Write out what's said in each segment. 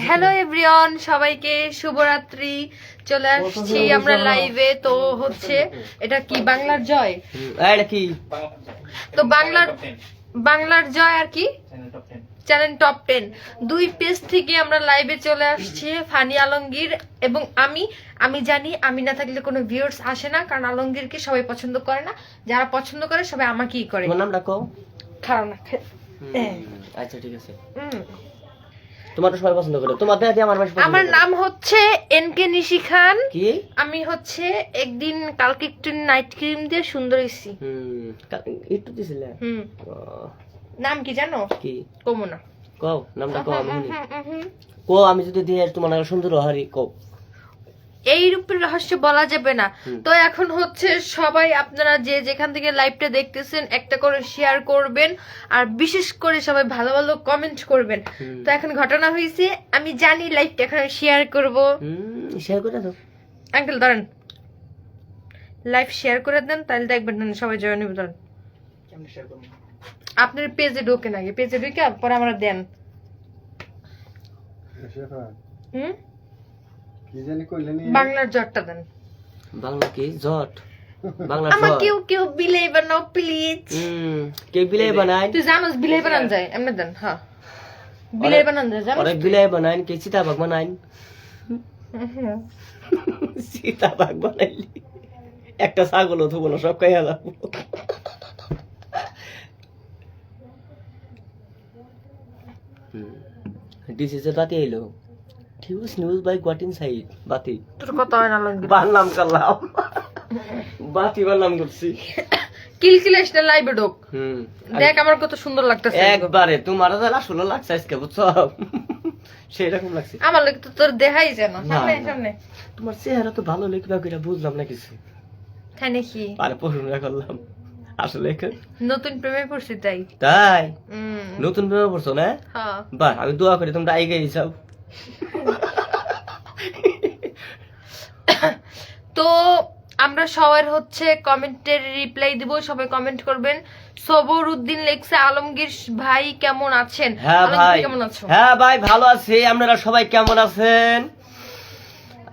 Hello everyone, সবাইকে শুভরাত্রি। চলে আসছি আমরা লাইভে। তো হচ্ছে এটা কি বাংলার জয়, এটা কি তো বাংলার জয় আর কি চ্যানেল টপ 10 দুই পেজ থেকে আমরা লাইভে চলে আসছি। ফানি আলমগীর এবং আমি জানি আমি না থাকলে কোনো ভিউয়ার্স আসে না, কারণ আলমগীরকে সবাই পছন্দ করে না, যারা পছন্দ করে সবাই আমাকেই করে। তোমার নামটা কও। খারাপ না। আচ্ছা ঠিক আছে, তোমার তো সবাই পছন্দ করে। তোমার দেয়া আমার বেশি পছন্দ। আমার নাম হচ্ছে এনকে নিশি খান। কি আমি হচ্ছে একদিন কালকে একটু নাইট ক্রিম দিয়ে সুন্দর হইছি। একটু দিছিলে। নাম কি জানো? কি কমুনা। কও নামটা কও। আমি কও, আমি যদি দিয়ে তোমার নাম সুন্দর হারি কও। এই রূপের রহস্য বলা যাবে না। তো এখন হচ্ছে সবাই আপনারা যে যেখান থেকে লাইভটা দেখতেছেন একটা করে শেয়ার করবেন, আর বিশেষ করে সবাই ভালো ভালো কমেন্ট করবেন। তো এখন ঘটনা হয়েছে, আমি জানি লাইভটা এখন শেয়ার করব। শেয়ার করে দাও আঙ্কেল, ধরেন লাইভ শেয়ার করে দেন, তাহলে দেখবেন সবাই জয়েন হবে। ধরেন কেমনে শেয়ার করব? আপনার পেজে ঢোকেন, আগে পেজে ঢুকে পরে আমরা দেন। কি জানি কইলেনি? বাংলার জটটা দেন। বাংলা কি জট? বাংলা আমার জট। কেউ বিলাই বানাও প্লিজ। কে বিলাই বানায়? তুই জানোস বিলাই বানান যায়? এমনি দেন। হ্যাঁ, বিলাই বানান যায় জানো? আরে বিলাই বানায় কে চিতাবাঘ বানায়? চিতাবাঘ বানাইলি একটা ছাগল থুবো না, সব খাইয়া যাবো। This is a বাতি এলো। News news by got inside বাতি। তোর কথা হয় না লঙ্গি। বানলাম করলাম। বাতি বানলাম করছি। কিলকিলেশ না লাইভে ঢোক। দেখ আমার কত সুন্দর লাগতেছে। একবারে তোমার যা আসলে লাগছে আজকে, বুঝছো? সেরকম লাগছে। আমার লাগে তো তোর দেখাই যায় না। সামনে সামনে। তোমার চেহারা তো ভালো লেখবা কইরা বুঝলাম না কিছু। তাই নাকি? আরে প্রশ্ন করলাম আসলে নতুন প্রেমে পড়ছি তাই। তাই নতুন প্রেমে পড়ছো না? হ্যাঁ। বাহ, আমি দোয়া করি তোমরা আইগে যাও। তো আমরা সবার হচ্ছে কমেন্টের রিপ্লাই দিব, সবাই কমেন্ট করবেন। সবর উদ্দিন লেখছে, আলমগীর ভাই কেমন আছেন? হ্যাঁ ভাই, কেমন আছো? হ্যাঁ ভাই ভালো আছি। আপনারা সবাই কেমন আছেন?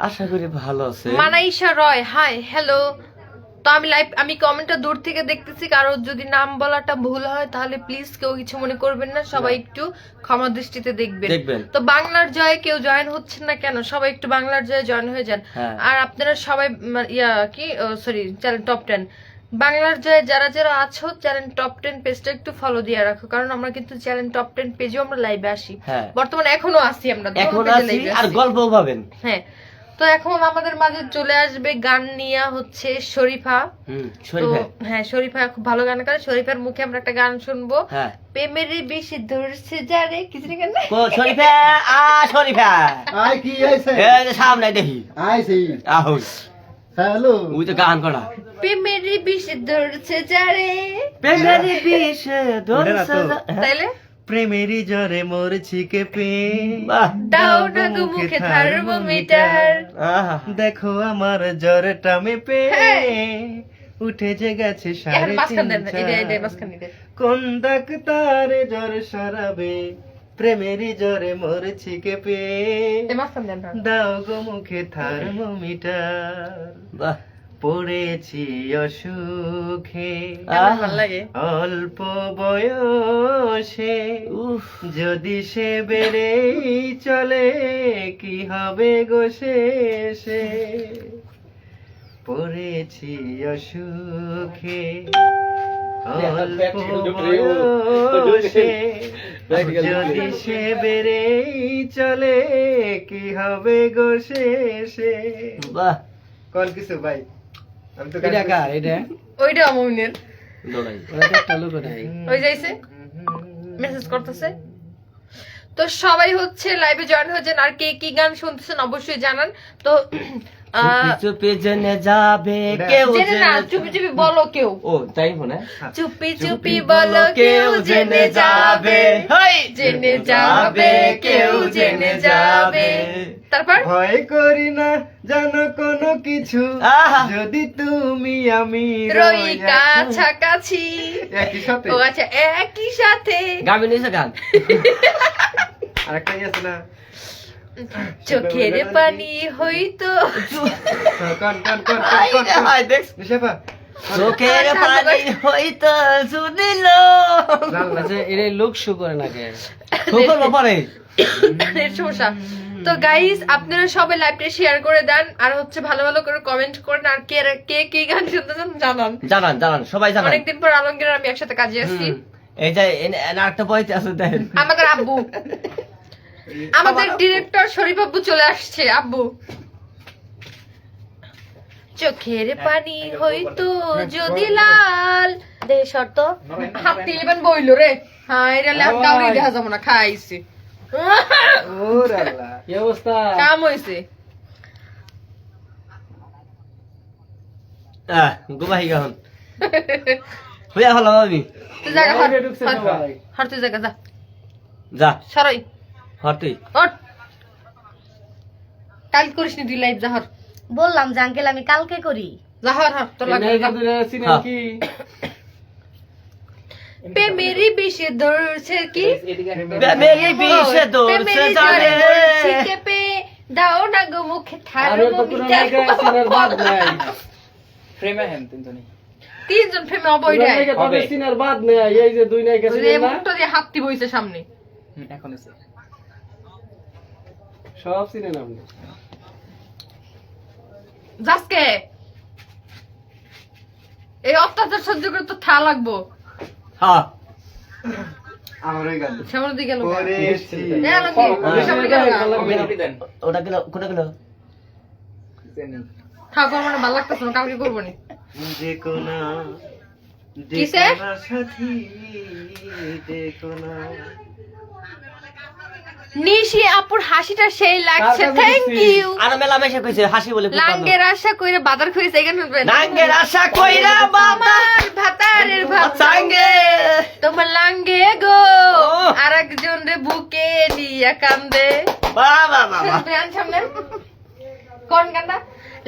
আশা করি ভালো আছেন। মানাইশা রয়, হাই হ্যালো। তো আমি কমেন্টটা দূর থেকে দেখতেছি, কারো যদি নাম বলাটা ভুল হয় তাহলে প্লিজ কেউ কিছু মনে করবেন না, সবাই একটু ক্ষমা দৃষ্টিতে দেখবেন। তো বাংলার জয়ে কেউ জয়েন হচ্ছেন না কেন? সবাই একটু বাংলার জয়ে জয়েন হয়ে যান। আর আপনারা সবাই চ্যানেল টপ 10 বাংলার জয়ে যারা যারা আছো, চ্যানেল টপ 10 পেজটা একটু ফলো দিয়ে রাখো, কারণ আমরা কিন্তু চ্যানেল টপ 10 পেজেও আমরা লাইভে আসি। বর্তমানে এখনো আসি আমরা, আর গল্পও পাবেন। হ্যাঁ, তো এখন আমাদের মাঝে চলে আসবে গান নিয়ে হচ্ছে শরীফা। হ্যাঁ, শরীফা খুব ভালো গান করে। শরীফার মুখে আমরা একটা গান শুনবো, প্রেমেরই বেশি ধরছে যারে। কিছু গান না শরীফা শরীফা আই কি আইছে? এই সামনে দেখি আইছি। আহো হ্যালো। ওই তো গান করা, প্রেমেরই বেশি ধরছে যারে, প্রেমেরই বেশি ধরছে তাইলে প্রেমেরই জ্বরে মরছি কেঁপে, দাও না গো মুখে থার্মোমিটার। দেখো আমার জ্বরটা মেপে উঠে যে গেছে 3.5। কোন ডাক্তারে জ্বর সারাবে, প্রেমেরই জ্বরে মরছি কেঁপে, দাও গো মুখে থার্মোমিটার। পড়েছি অসুখে অল্প বয়সে, যদি সে বেড়েই চলে কি হবে গো শেষে। পড়েছি অসুখে অল্প বয়সে, যদি সে বেড়েই চলে কি হবে গো শেষে। বাহ, কোন কিছু ভাই? আমি তো এটা কার? এটা ওইটা অমুনের দোলাই, ওটা একটা লোক নাই। ওই যাইছে মেসেজ করতেছে। তো সবাই হচ্ছে লাইভে জয়েন হয়ে যান, আর কে কি গান শুনতেছেন অবশ্যই জানান। তো চুপি জেনে যাবে কেউ, জেনে না, চুপি চুপি বলো কেউ। ও তাই মনে, চুপি চুপি বলো কেউ জেনে যাবে, জেনে যাবে কেউ জেনে যাবে। তারপর ভয় করি না জানো কোনো কিছু, যদি তুমি আমি রই কাছাকাছি। একই সাথে। ও আচ্ছা, একই সাথে গাবি নিছে গান। আরেকটাই আছে না, চোখের পানি হইতো কন কন কন কন হাই দেখ নিশাপা চোখের পানি হইতো শুনিল আচ্ছা এর লোক শো করে না কে খোকর ব্যাপারে এর সমস্যা। তো গাইস আপনারা সবাই লাইভটা শেয়ার করে দেন আর হচ্ছে ভালো ভালো করে কমেন্ট করেন আর কে কে কি গান শুনতে চান জানান। জানান জানান সবাই জানান অনেকদিন পর আলমগীর আর আমি একসাথে কাজে আসছি। এই যে আরেকটা বইতে আছে দেখেন আমাদের আব্বু আমাদের ডিরেক্টর শরীফ আব্বু চলে আসছে। আব্বু চোখের পানি হইতো যদি লাল দে শর্ত হাত দিলেন বইল রে। হ্যাঁ এটা ল্যাপ ডাউরি দেখা যাবো না খাইছি ওরে আল্লাহ কি অবস্থা কাম হইছে। গুবাহি গান হইয়া হলো আমি তুই জায়গা হট ঢুকছে সবাই। হট তুই জায়গা যা যা সরাই হটি হট কাল করিস নি তুই লাইভ যা হট বললাম যে আঙ্কেল আমি কালকে করি। যা হট হট তোর লাগবে নায়িকা দুইটা চিনেন হ্যাঁ। কি পে মেরি বিশে ধরছে কি মেরি বিশে দৌড়ছে জানে শিখে পে দাও না গো মুখে আর থারো তো পুরো নায়িকা চিনার বাদ নাই তিনজন প্রেমে পুরো অবৈধ নায়িকা তবে চিনার বাদ নাই এই যে দুই নায়িকা ওই যে চিনেন না মুখটা দিয়ে হাতটি বইছে সামনে সব চিনেন আপনি যাসকে এই অত্যাচার সহ্য করে তো থা লাগবো। হ্যাঁ আমার ওই গান সামনের দিকে গেল পড়েছি সামনে গেল ওটা গেল কোটা গেল ঠাকুর মানে ভালো লাগতেছে না কাউকে করবো না দেখো না কিসে সাথী দেখো না নিশি আপুর হাসিটা সেই লাগছে। কার কাছে থ্যাংক দিচ্ছি? ইউ। আর মেলামেশা কইছে হাসি বলে খুব ভালো। লাঙ্গের আশা কইরা বাজার কইছে এখানে শুনবেন নাঙ্গের আশা কইরা বাবা আমার ভাতারের ভাত চাঙ্গে তোমার লাঙ্গে গো ও। আরেকজন রে বুকে নিয়া কান্দে। বাবা বাবা গান সামনে কোন গানটা?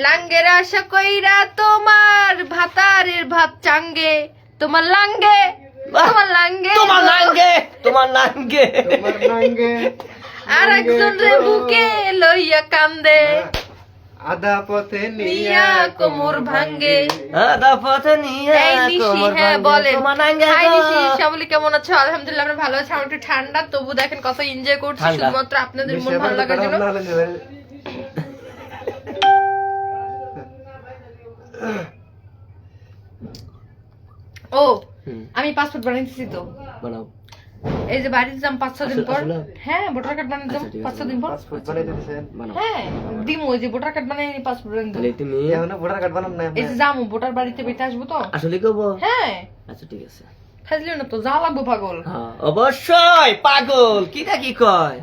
লাঙ্গের আশা কইরা তোমার ভাতারের ভাত চাঙ্গে তোমার লাঙ্গে তোমার লাঙ্গে তোমার নাঙ্গে তোমার নাঙ্গে তোমার নাঙ্গে আরেকজন রে বুকে লইয়া কান্দে আধা পথে নিয়া কোমর ভাঙ্গে। আদা পথ নিয়ে এই নিশি কোমর হ্যাঁ ভাঙ্গে, বলেন তোমার নাঙ্গে হাই গো। নিশি শ্যামলী কেমন আছো? আলহামদুলিল্লাহ আমরা ভালো আছি। আমার একটু ঠান্ডা তবু দেখেন কত এনজয় করছি ঠান্ডা। শুধুমাত্র আপনাদের মন ভালো লাগার জন্য। ও হুম, আমি পাসপোর্ট বানাইতেছি তো বানাও। এই যে বাড়িতে যাম 5-6 দিন পর। আসলে? হ্যাঁ ভোটার কার্ড বানাই যাম আচ্ছা, ঠিক আছে। 5-6 দিন পর। পাসপোর্ট বানাই দিতেছেন বানাও। হ্যাঁ দিমু ওই যে ভোটার কার্ড বানাই নি পাসপোর্ট বানাই তাহলে দেব। তুমি এখনো ভোটার কার্ড বানান নাই এই যে যামু ভোটার বাড়িতে বেতে আসবো তো। আসলে কব হ্যাঁ আচ্ছা ঠিক আছে খাইলে না তো যা লাগবো পাগল। হ্যাঁ, অবশ্যই পাগল কিটা কি কয়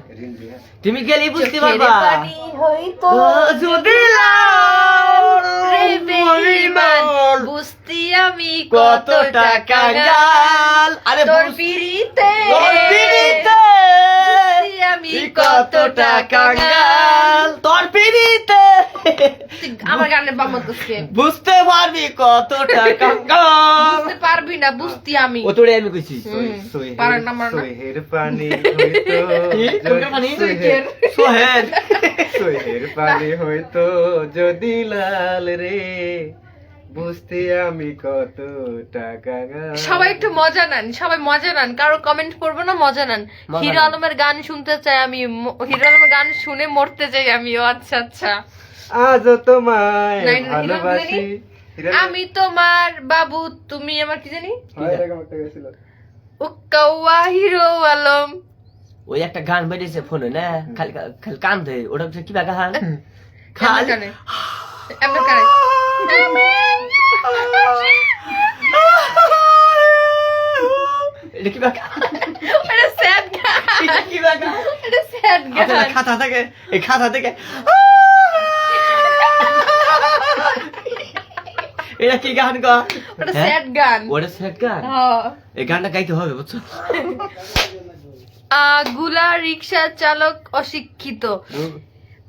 তুমি গেলি বুঝতে চোখের পারবা পানি হইতো ও যদি লাল রে বেঈমান বুঝতি আমি কত টাকা গাল আরে তোর পিড়িতে তোর পিড়িতে বুঝতি আমি কত টাকা গাল তোর পিড়িতে আমার গানের বাম্মত করছে বুঝতে পারবি কত টাকা গাল বুঝতে পারবি না বুঝতি আমি ও তোরে আমি কইছি পারেন না মার না সোহের পানি হইতো কি? কোনটা পানি? সোহের সোহেল সোহের পানি হইতো যদি লাল রে বুঝতে আমি কত টাকা গাল। সবাই একটু মজা নেন সবাই মজা নেন কারো কমেন্ট করবো না মজা নেন। মজা হিরো নেন। আলমের গান শুনতে চাই আমি হিরো আলমের গান শুনে মরতে চাই আমি। ও আচ্ছা আচ্ছা আজও তোমায় নাই, না, হিরো ভালোবাসি আলম আমি তোমার বাবু তুমি আমার কি জানি হয়, এরকম একটা গেছিল। উক্কাওয়া হিরো আলম ওই একটা গান বেরিয়েছে ফোনে না খালি খালি কান দে ওটা হচ্ছে কি গান এমন খালি কানে এমন কানে এটা কি গান এটা স্যাড গান এটা কি গান এটা স্যাড আচ্ছা গান খাতা থেকে এই খাতা থেকে এটা কি গান গো ওটা স্যাড গান ওটা সেট গান হ্যাঁ এই গানটা গাইতে হবে বুঝছো গুলা রিক্সা চালক অশিক্ষিত।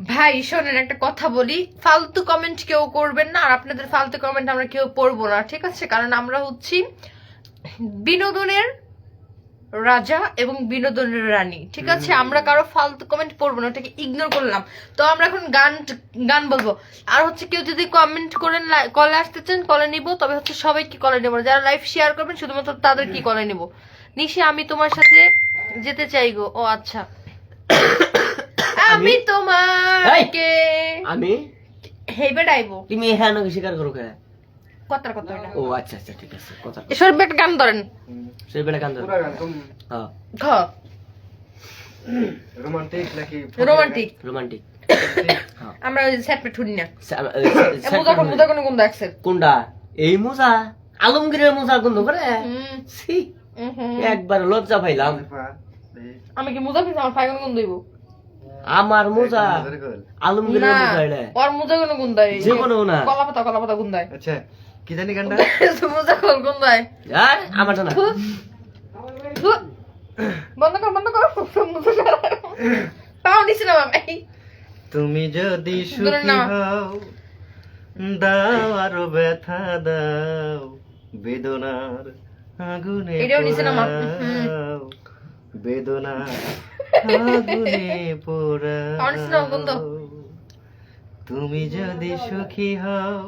ভাই শোনেন একটা কথা বলি ফালতু কমেন্ট কেউ করবেন না আর আপনাদের ফালতু কমেন্ট আমরা কেউ পড়বো না ঠিক আছে কারণ আমরা হচ্ছি বিনোদনের রাজা এবং বিনোদনের রানী। ঠিক আছে, আমরা কারো ফালতু কমেন্ট পড়বো না, ওটাকে ইগনোর করলাম। তো আমরা এখন গান বলবো। আর হচ্ছে কেউ যদি কমেন্ট করেন কলে আসতে চান কলে নিব, তবে হচ্ছে সবাইকে কলে নেবো, যারা লাইভ শেয়ার করবেন শুধুমাত্র তাদের কি কলে নেব। নিশি আমি তোমার সাথে যেতে চাই গো। ও আচ্ছা, আমি তোমাকে আমি হেবে ডাইবো। তুমি হ্যাঁ নাকি স্বীকার করো কে? কথার কথা না, ও আচ্ছা আচ্ছা ঠিক আছে, কথা এসব একটা গান ধরেন। সেই বেলা কান ধরো। পুরা গান তুমি হ্যাঁ, ঘ রোমান্টিক নাকি রোমান্টিক। রোমান্টিক। আমরা ওই সেট পে ঠুনি না। সা- মুদা কোন কোন দেখছেন? কোনটা? এই মোজা আলমগীরের মোজা গন্ধ করে। ছি, একবার লজ্জা পাইলাম। আমি কি মুদা পিস আমার ফাইগন কোন দইব? আমার মোজা আলমগীরের না, মোজা এটা। ওর মুদা কোন কোন দেয়? যে কোনো না। কলা পাতা কোন দেয়? আচ্ছা কি জানি গানটা মুদা কোন দেয়? আর আমার জানা। থু, থু। বন্ধ কর মুদা কর। তাও নিছি না বাবা। তুমি যদি দূরে সুখী না। হও দাও আরো ব্যথা দাও বেদনার আগুনে এটাও নিচে নামা। পোড়াও বেদনার আগুনে আমার নিচে নামা, বন্ধ। পোড়াও তুমি যদি সুখী হও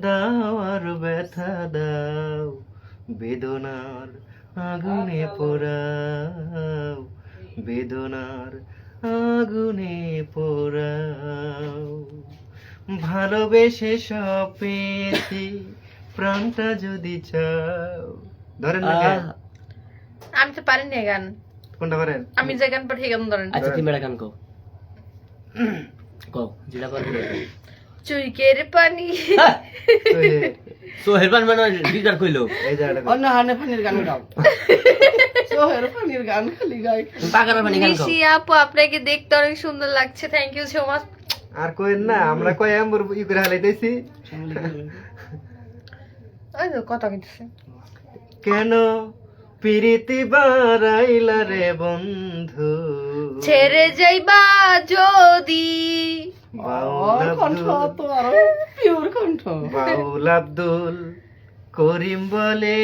দাও আরো ব্যথা দাও বেদনার আগুনে পোড়াও বেদনার আগুনে পোড়াও ভালোবেসে সব পেয়েছি প্রাণটা যদি চাও ধরেন না কে? আমি তো পারি না গান। কোনটা পারেন? আমি যে গান পারি গান ধরেন। আচ্ছা তুমি বেলা কান কও। কও যেটা পারবে। চুইকের পানি। তো এ- সোহেল পান মানে ডিজার কইলো। এই জায়গাটা অন্য হানে ফানির গান গাও সোহের ফানির গান খালি গাই তুমি পাকার পানি গান কও। নিশি আপু আপনাকে দেখতে অনেক সুন্দর লাগছে, থ্যাংক ইউ সো মাচ। আর কইেন না আমরা কয় আম্বর ই করে হালাইতেছি ওই তো কথা কইতেছে। কেন প্রীতি বাড়াইলা রে বন্ধু ছেড়ে যাইবা যদি বাউল কণ্ঠ আব্দুল তো আরো পিওর কণ্ঠ বাউল আব্দুল করিম বলে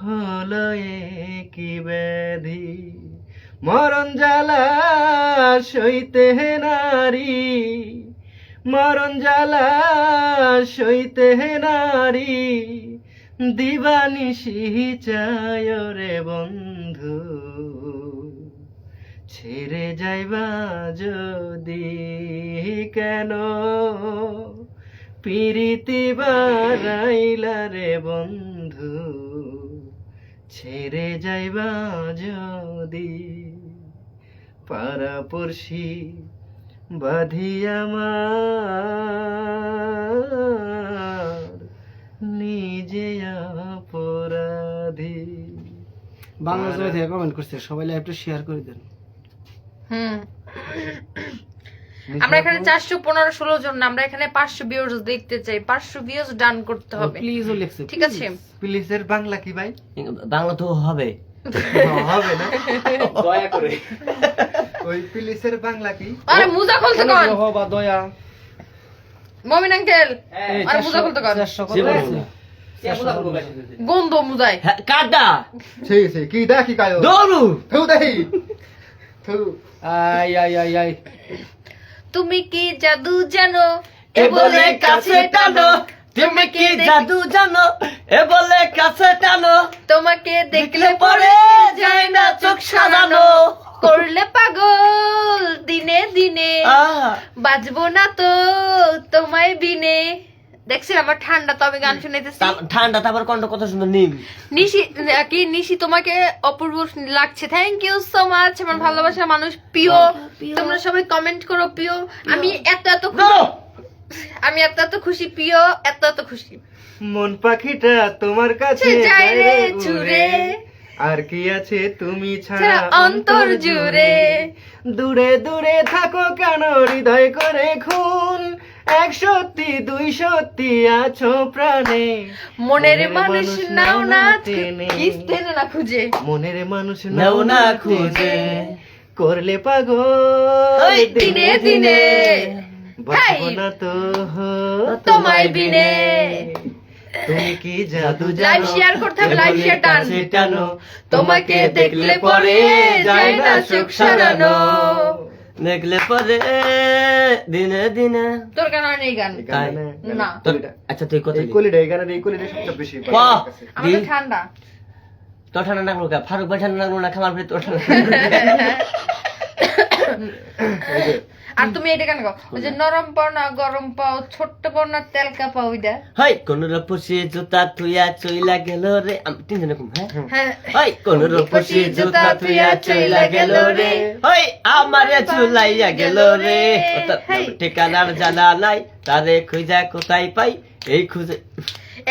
হলো এ কি ব্যাধি মরণ জ্বালা সইতে নারী মরণ জ্বালা সইতে নারী দিবানিশি চায় রে বন্ধু ছেড়ে যাইবা যদি কেন প্রীতি বাড়াইলা রে বন্ধু ছেড়ে যাইবা যদি পাড়াপড়শি বাঁধি আমার নিজে অপরাধী বাংলা জয় থেকে কমেন্ট করছে সবাই লাইভটা শেয়ার করে দেন আমরা এখানে 415-16 জন না, আমরা এখানে 500 ভিউয়ার্স দেখতে চাই। 500 ভিউয়ার্স ডান করতে হবে, প্লিজ ও লেখছে ঠিক আছে? প্লিজের বাংলা কি ভাই? বাংলা তো হবে। হবে না দয়া করে। ওই প্লিজের বাংলা কি? আরে মুজা খুলতে কোন বা দয়া মমিন আঙ্কেল, আরে মুজা খুলতে কোন গন্ধ মুজাই। হ্যাঁ, কাটা সেই সেই কি দেখি কায়ো দৌড়ু থু দেখি থু আই আই আই আই তুমি কি জাদু জানো এ বলে কাছে টানো, তুমি কি জাদু জানো এ বলে কাছে টানো, তোমাকে দেখলে পরে যায় না চোখ সাজানো। করলে পাগল দিনে দিনে, বাজবো না তো তোমায় বিনে। দেখছি আমার ঠান্ডা, তো আমি গান শুনাইতেছি। ঠান্ডা তারপর কণ্ঠ কত সুন্দর নিম। নিশি তোমাকে অপূর্ব লাগছে, থ্যাংক ইউ সো মাচ। আমার ভালোবাসা মানুষ প্রিয়, তোমরা সবাই কমেন্ট করো প্রিয়। আমি এত খুশি প্রিয়, এত খুশি। মন পাখিটা তোমার কাছে যায় রে উড়ে, চুরে, আর কি আছে তুমি ছাড়া ছাড়া অন্তর জুড়ে। দূরে দূরে থাকো কেন হৃদয় করে খুন, এক সত্যি দুই সত্যি আছো প্রাণে, মনের মানুষ নাও না টেনে। কিস্তে না খুঁজে, মনের মানুষ নাও না খুঁজে, করলে পাগল ওই দিনে দিনে, বাঁচবো না তো তোমায় বিনে। তুমি কি জাদু লাইভ জানো শেয়ার করতে হবে, লাইভ শেয়ার টান। কাছে টানো তোমাকে দেখলে পরে যায় না চোখ সারানো। দেখলে পরে দিনে দিনে তোর কেন হয় না এই গান? তাই? না, আচ্ছা তুই কথা এই কলিটা এই গানের এই কলিটা সবচেয়ে বেশি বাহ! আমাদের ঠান্ডা। তোর ঠান্ডা লাগলো কা? ফারুক ভাই ঠান্ডা লাগলো না? খামার তোর ঠান্ডা আর তুমি এটা কেন গাও? ওই যে নরম পাও না গরম পাও, ছোট্ট পাও না তেলকা পাও, ওইটা। হাই কোন রূপসী জুতা তুইয়া চইলা গেল রে তিনজনে কম হ্যাঁ হ্যাঁ, হাই কোন রূপসী জুতা তুইয়া চইলা গেল রে হাই আমারে চুলাইয়া গেল রে ঠিকানার জানা নাই তারে খুঁজা কোথায় পাই এই খুঁজে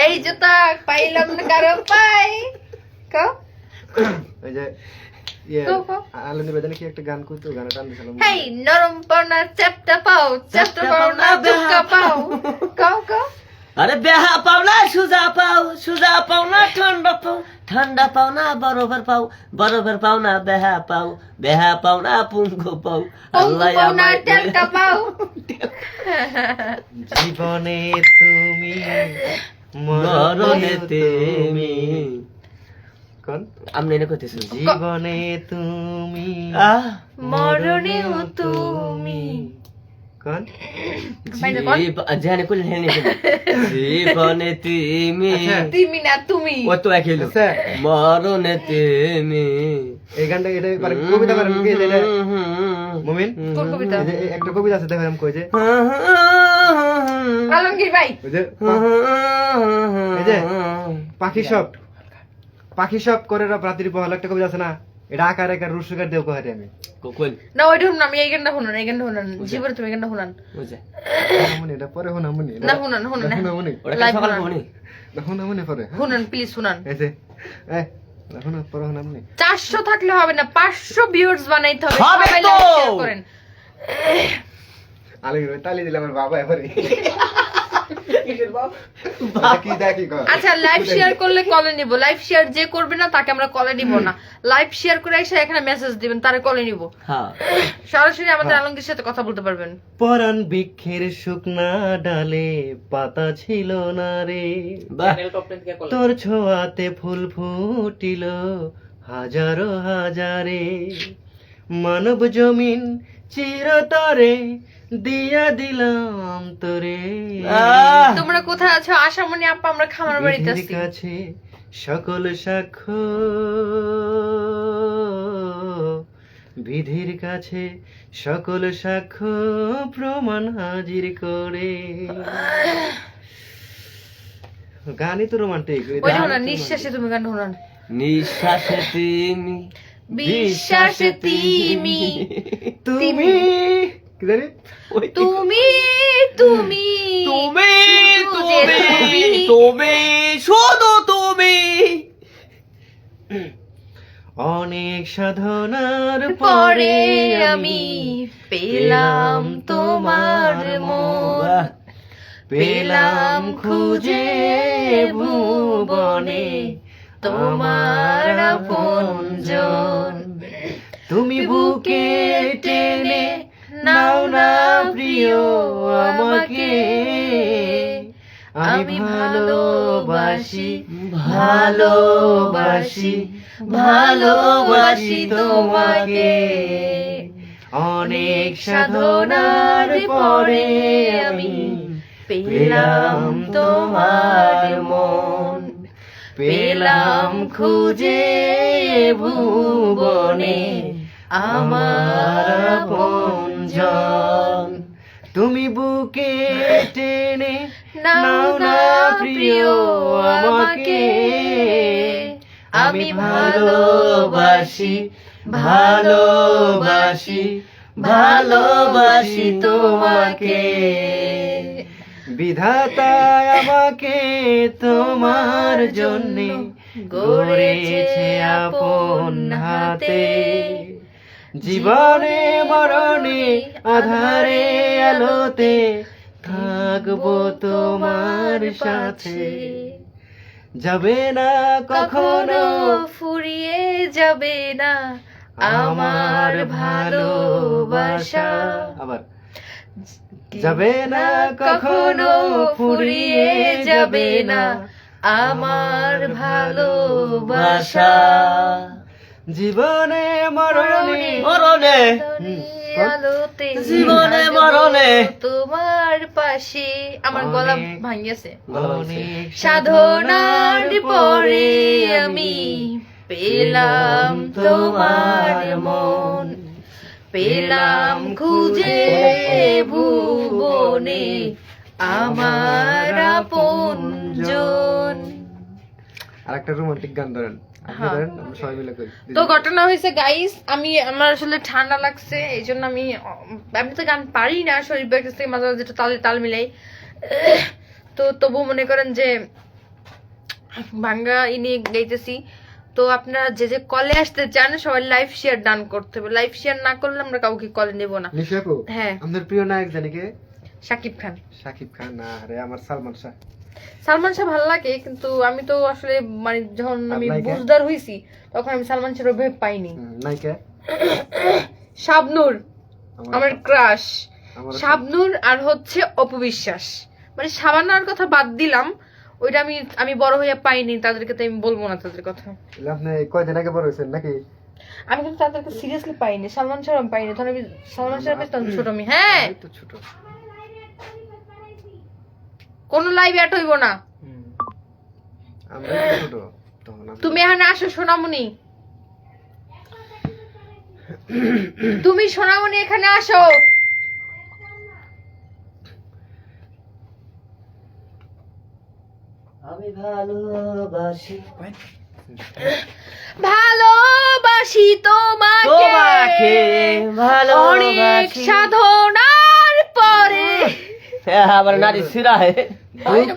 এই জুতা পাইলাম না কারো পাই। কও ওই যে ইয়ে কও, কও। আলো নিবেদনে কি একটা গান কইতো গানটা টান দিছিলাম হেই নরম পাও না চ্যাপটা পাও, চ্যাপটা পাও না দুক্কা পাও। কও কও। আরে বেহা পাও না সুজা পাও না ঠান্ডা পাও না বরফের পাও না বেহা পাও না পুঙ্গো পাও আল্লাহ পাও না আমায় তেলকা পাও। জীবনে তুমি মরণে তুমি কোন আমনে এনে কইতেছেন জীবনে তুমি মরণেও তুমি। কোন বাইরে কোন? জানে কইলেন হেনে জীবনে তুমি তুমি না তুমি। ও তো একই লোক আচ্ছা মরণে তুমি এই গানটা এটা মানে কবিতা পারেন কি এটা মুমিন কোন কবিতা? এই যে একটা কবিতা আছে দেখো আমি কই যে আলমগীর ভাই। ওই যে এই যে পাখি সব করে রাত্রি পহল একটা কবিতা আছে না এটা আকার আকার রুসুকার দেও কহারে আমি কই না ওইটা শুনুন, আমি এই গানটা শুনুন, এই গানটা শুনুন। জীবনে তুমি এই গানটা শুনুন। বুঝে মনে এটা পরে হনা মনে না শুনুন, শুনুন না। মনে ওটা Live সকাল বানান। কোনি হনা মনে পরে শুনুন প্লিজ শুনুন। এই যে হনা পরে হনা মনে 400 থাকলে হবে না, 500 ভিউয়ার্স বানাইতে হবে। হবে সবাই তো। লাইক শেয়ার করেন। আলে তালি দিলাম আমার বাবা এবারে কি দেখি কর আচ্ছা লাইভ শেয়ার করলে কলে নিব, লাইভ শেয়ার যে করবে না তাকে আমরা কলে নিব না। লাইভ শেয়ার করে এসে এখানে মেসেজ দিবেন, তারে কলে নিব। হ্যাঁ সরাসরি আমাদের আলমগীর সাথে কথা বলতে পারবেন। পরান বৃক্ষের শুকনা ডালে পাতা ছিল না রে বাহ তোর ছোঁয়াতে ফুল ফুটিল হাজারো হাজারে মানব জমিন চিরতরে দিয়া দিলাম তোরে তোমরা কোথায় আছো? আশামণি আপা, আমরা খামার বাড়িতে বিধির আছি। কাছে সকল সাক্ষ্য বিধির কাছে সকল সাক্ষ্য প্রমাণ হাজির করে গানই তো রোমান্টিক ওই যে শুনুন, নিঃশ্বাসে তুমি গান শুনুন। নিঃশ্বাসে তুমি বিশ্বাসে তুমি, তুমি কি জানি তুমি তুমি তুমি শুধু যে তুমি। তুমি শুধু তুমি অনেক সাধনার পরে আমি পেলাম তোমার মন, পেলাম খুঁজে ভুবনে তোমার আপনজন। তুমি বুকে টেনে নাও না প্রিয় আমাকে আমি ভালোবাসি ভালোবাসি ভালোবাসি তোমাকে অনেক সাধনার পরে আমি পেলাম তোমার মন পেলাম খুঁজে ভুবনে আমার আপনজন তুমি বুকে টেনে নাও না প্রিয় আমাকে আমি ভালোবাসি ভালোবাসি ভালোবাসি তোমাকে বিধাতা আমাকে তোমার জন্যে গড়েছে আপন হাতে জীবনে মরণে আধারে আলোতে থাকবো তোমার সাথে যাবে না কখনো ফুরিয়ে যাবে না আমার ভালোবাসা। আবার যাবে না কখনো ফুরিয়ে যাবে না আমার ভালোবাসা জীবনে মরণে মরণে আলোতে জীবনে মরণে তোমার পাশে আমার গলা ভাঙিয়েছে অনেক সাধনার পরে আমি পেলাম তোমার মন, পেলাম খুঁজে ভুবনে আমার আপনজন। আরেকটা রোমান্টিক গান ধরেন, আপনি হ্যাঁ। ধরেন, আমরা সবাই মিলে করি। তো ঘটনা হয়েছে গাইস, আমার আসলে ঠান্ডা লাগছে, এই জন্য আমি তো গান পারি না, শরীর কাছ থেকে মাঝে মাঝে তালে তাল মিলাই। তো তবু মনে করেন যে ভাঙ্গা ইনি গাইতেছি। তো আপনারা যে যে কলে আসতে চান সবাই লাইভ শেয়ার ডান করতে হবে, লাইভ শেয়ার না করলে আমরা কাউকে কলে নেব না। নিশা আপু, হ্যাঁ। আপনার প্রিয় নায়ক জানি কে? শাকিব খান। শাকিব খান না রে, আমার সালমান শাহ। সালমান শাহ ভালো লাগে, কিন্তু আমি তো আসলে মানে যখন আমি আপনাকে? বুঝদার হইছি তখন আমি সালমান শাহের অভিনয় পাইনি। নায়িকা? শাবনূর আমার ক্রাশ, আমার শাবনূর আর হচ্ছে অপবিশ্বাস। মানে সাবানার কথা বাদ দিলাম, ওইটা আমি বড় হইয়া পাইনি, তাদেরকে তো আমি বলবো না তাদের কথা। তাহলে আপনি কয়দিন আগে বড় হয়েছেন নাকি? আমি কিন্তু তাদেরকে সিরিয়াসলি পাইনি, সালমান শাহ আমি পাইনি, তখন আমি সালমান শাহ পেতাম ছোট আমি। হ্যাঁ, এই তো ছোট। কোনো লাইভ অ্যাড হইব না। আমরা তো ছোট তখন। তুমি এখানে আসো সোনামণি, তুমি সোনামণি এখানে আসো। আমি ভালোবাসি ভালোবাসি তোমাকে তোমাকে অনেক ভালোবাসি। সাধনার পরে। হ্যাঁ, আবার নারী সিরায়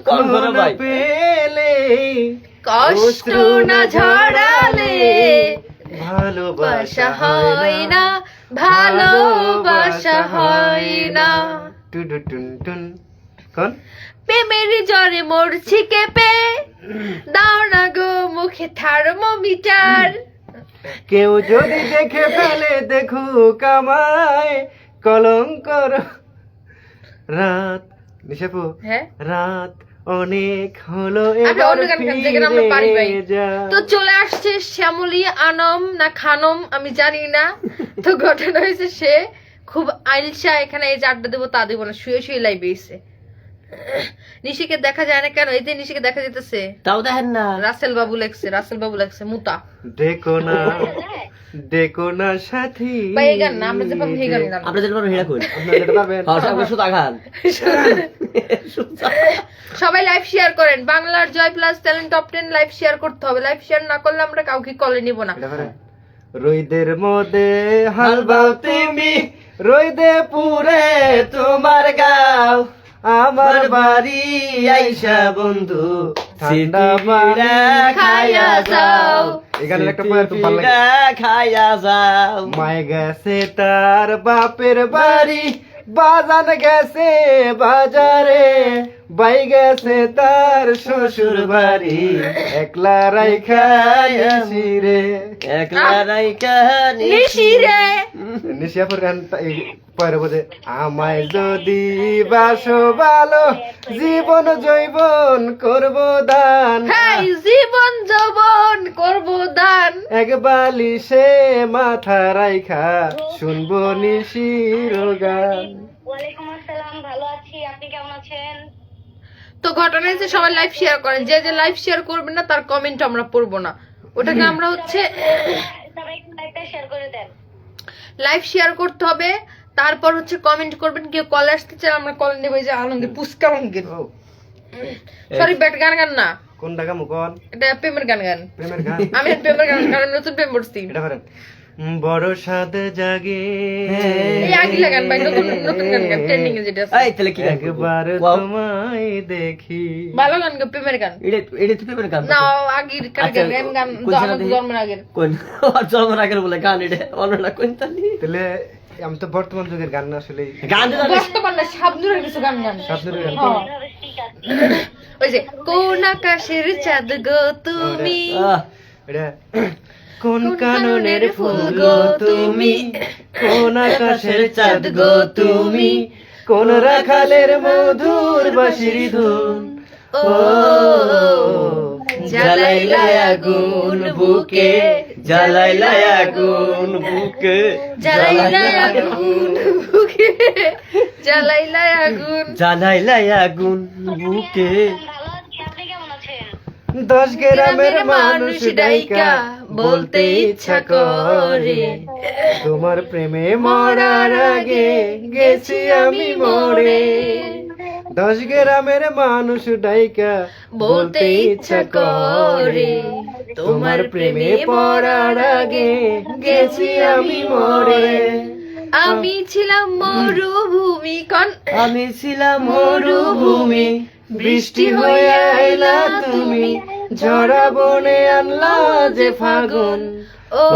কোন করে ভাই পেলে কষ্ট না ঝরালে ভালোবাসা বাসা হয় না, ভালোবাসা হয় না। টুডু টুন টুন। কোন? প্রেমের জ্বরে মরছি কেঁপে, দাও না গো মুখে থার্মোমিটার। কেউ যদি দেখে ফেলে দেখুক আমায়, কলঙ্কর রাত। নিশাপু, হ্যাঁ, রাত অনেক হলো, আমরা এবার অন্য গান গান যেখানে আমরা পারি ভাই। ফিরে যা। তো চলে আসছে শ্যামলী আনম না খানম আমি জানি না। তো ঘটনা হয়েছে সে খুব আইলসা, এখানে এই যে আড্ডা দেবো তা দেবো না, শুয়ে শুয়ে লাইভে এসে। নিশিকে দেখা যায় না কেন? এই যে নিশিকে দেখা যেতেছে, তাও দেখেন না। রাসেল বাবু লেখছে মুতা। দেখো না সাথী। ভাই এই গান না, আমরা যে পাবো এই গান গান। আমরা যেটা পারবো সেটা করি। আপনারা যেতে পারবেন? আমরা সুতা খান। সবাই লাইভ শেয়ার করেন, বাংলার জয় plus talent top 10 live share করতে হবে। লাইভ শেয়ার না করলে আমরা কাউকে কলে নিব না। এটা করেন। রইদের মধ্যে হালবাও তুমি, রইদে পুরে তোমার গাও, আমার বাড়ি আইসা বন্ধু ঠান্ডা পাড়া খাইয়া যাও। এখানে একটা পয়েন্ট খুব ভালো লাগে। খাইয়া যাও। মায় গেছে তার বাপের বাড়ি, বাজান গেছে বাজারে, বাই গেছে তার শ্বশুর বাড়ি, একলা রাইখা আসি রে। একলা রাইকা নিশি রে নিশিয়াপুর গান পরে বোঝে। আমায় যদি বাসো ভালো, জীবন জৈবন করব দান, হাই জীবন যৌবন করব দান। এক বালিশে মাথা রাইখা শুনবো নিশির গান। ওয়ালাইকুম আসসালাম, ভালো আছি, আপনি কেমন আছেন? তো ঘটনা হচ্ছে সবাই লাইভ শেয়ার করেন, যে যে লাইভ শেয়ার করবেন না তার কমেন্ট আমরা পড়বো না, ওটাকে আমরা হচ্ছে সবাই একটু লাইভটা শেয়ার করে দেন। লাইভ শেয়ার করতে হবে, তারপর হচ্ছে কমেন্ট করবেন। কেউ কলে আসতে চান আমরা কল নেবো, এই যে আনন্দে পুস্কা অঙ্গের ও, সরি ব্যাট গান গান না, কোন টাকা মুকন? এটা প্রেমের গান গান। প্রেমের গান। আমি প্রেমের গান গান নতুন প্রেম করছি। এটা করেন। বড় স্বাদ জাগে এই আগিলা গান ভাই, নতুন নতুন গান গান ট্রেন্ডিং এ যেটা আছে। এই তাহলে কি গান করবো? একবার Wow. তোমায় দেখি। ভালো গান গো, প্রেমের গান এটা তো পেপার গান। না, আগের কার আচ্ছা, গান গান কোন আমার জায়গা থেকে? জন্মের আগের। কোন ওর জন্মের আগের বলে গান, এটা অন্যটা কোন তালি তাহলে আমি তো বর্তমান যুগের গান আসলে গান তো জানিস? বর্তমান না, শাবনুরের কিছু গান গান। শাবনূরের গান। হ্যাঁ। ঠিক আছে। ওই যে কোন আকাশের চাঁদ গো তুমি, এটা কোন কাননের ফুল গো তুমি, কোন আকাশের চাঁদ গো তুমি, কোন রাখালের মধুর বাঁশির ধুন, ও জ্বালাইলা আগুন বুকে, জ্বালাইলা আগুন বুকে, জ্বালাইলা আগুন বুকে, জ্বালাইলা আগুন। জ্বালাইলা আগুন বুকে। ভালো আছি, আপনি কেমন আছেন? 10 গ্রামের মানুষ ডাইকা বলতে ইচ্ছা করে, তোমার প্রেমে মরার আগে গেছি আমি মরে। 10 গ্রামের মানুষ ডাইকা বলতে ইচ্ছা করে, তোমার প্রেমে পড়ার আগে গেছি আমি মরে। আমি ছিলাম মরুভূমি কন, আমি ছিলাম মরুভূমি, বৃষ্টি হয়ে আইলা তুমি, ঝরা বনে আনলা যে ফাগুন। ও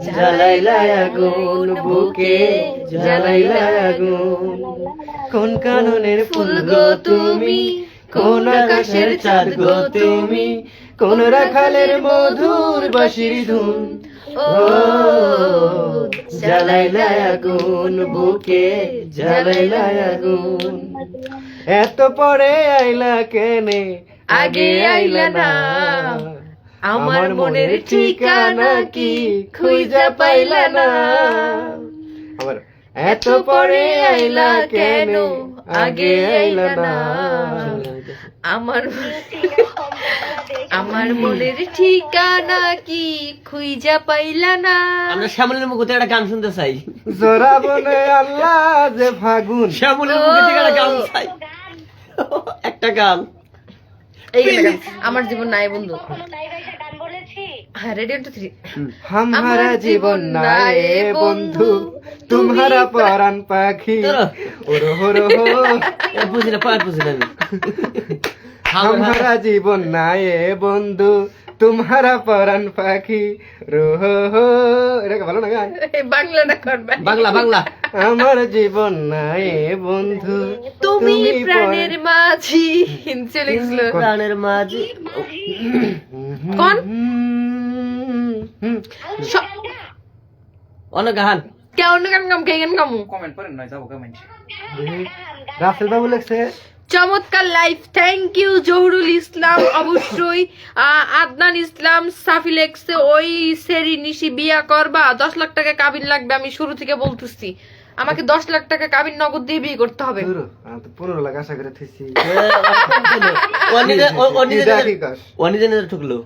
জ্বালাইলা আগুন বুকে, জ্বালাইলা আগুন। কোন কাননের ফুল গো তুমি, কোন আকাশের চাঁদ গো তুমি, কোন রাখালের মধুর বাঁশির ধুন। ও জ্বালাইলা আগুন বুকে, জ্বালাইলা আগুন। এত পরে আইলা কেনে, আগে আইলা না, আমার মনের ঠিকানা কি খুঁজা পাইলা না। আবার এত পরে আইলা কেন, আগে আইলা না। আমার আমার মনের ঠিকানা কি খুঁজা পাইলা না। আমরা শ্যামলের মুখে একটা গান শুনতে চাই। জোড়া বনে আল্লাহ যে ফাগুন। শ্যামলের মুখে থেকে একটা গান চাই, একটা গান। এই গান, আমার জীবন নাই বন্ধু। কোনো লাইভে এসে গান বলেছি? হ্যাঁ, রেডিও টু 3। हमारा जीवन नाए बंधु, तुम्हारा परान पाखी। ओरो हो रो हो, বুঝিনা পার বুঝিনা हमारा जीवन नाए बंधु, तुम्हारा परान पाखी। রোহো হো, এটা ভালো না গান? বাংলা না করবে। বাংলা বাংলা। আমার জীবন নাই বন্ধু, তুমি প্রাণের মাঝি। হিন্দি লিখছিল প্রাণের মাঝি। কোন অনেক গান। কেমন গান গাম কে গান গামু? রাসেল বাবু লেখছে চমৎকার life, thank you Zahurul Islam. অবশ্যই আদনান ইসলাম সাফি লেখছে, ওই সেরি নিশি বিয়া করবা, 10 লাখ টাকা কাবিন লাগবে। আমি শুরু থেকে বলতেছি, আমাকে 10 লাখ টাকা কাবিন নগদ দিয়ে বিয়ে করতে হবে। 15 লাখ আশা করে থইছি। অনিজনে ঠুকলো।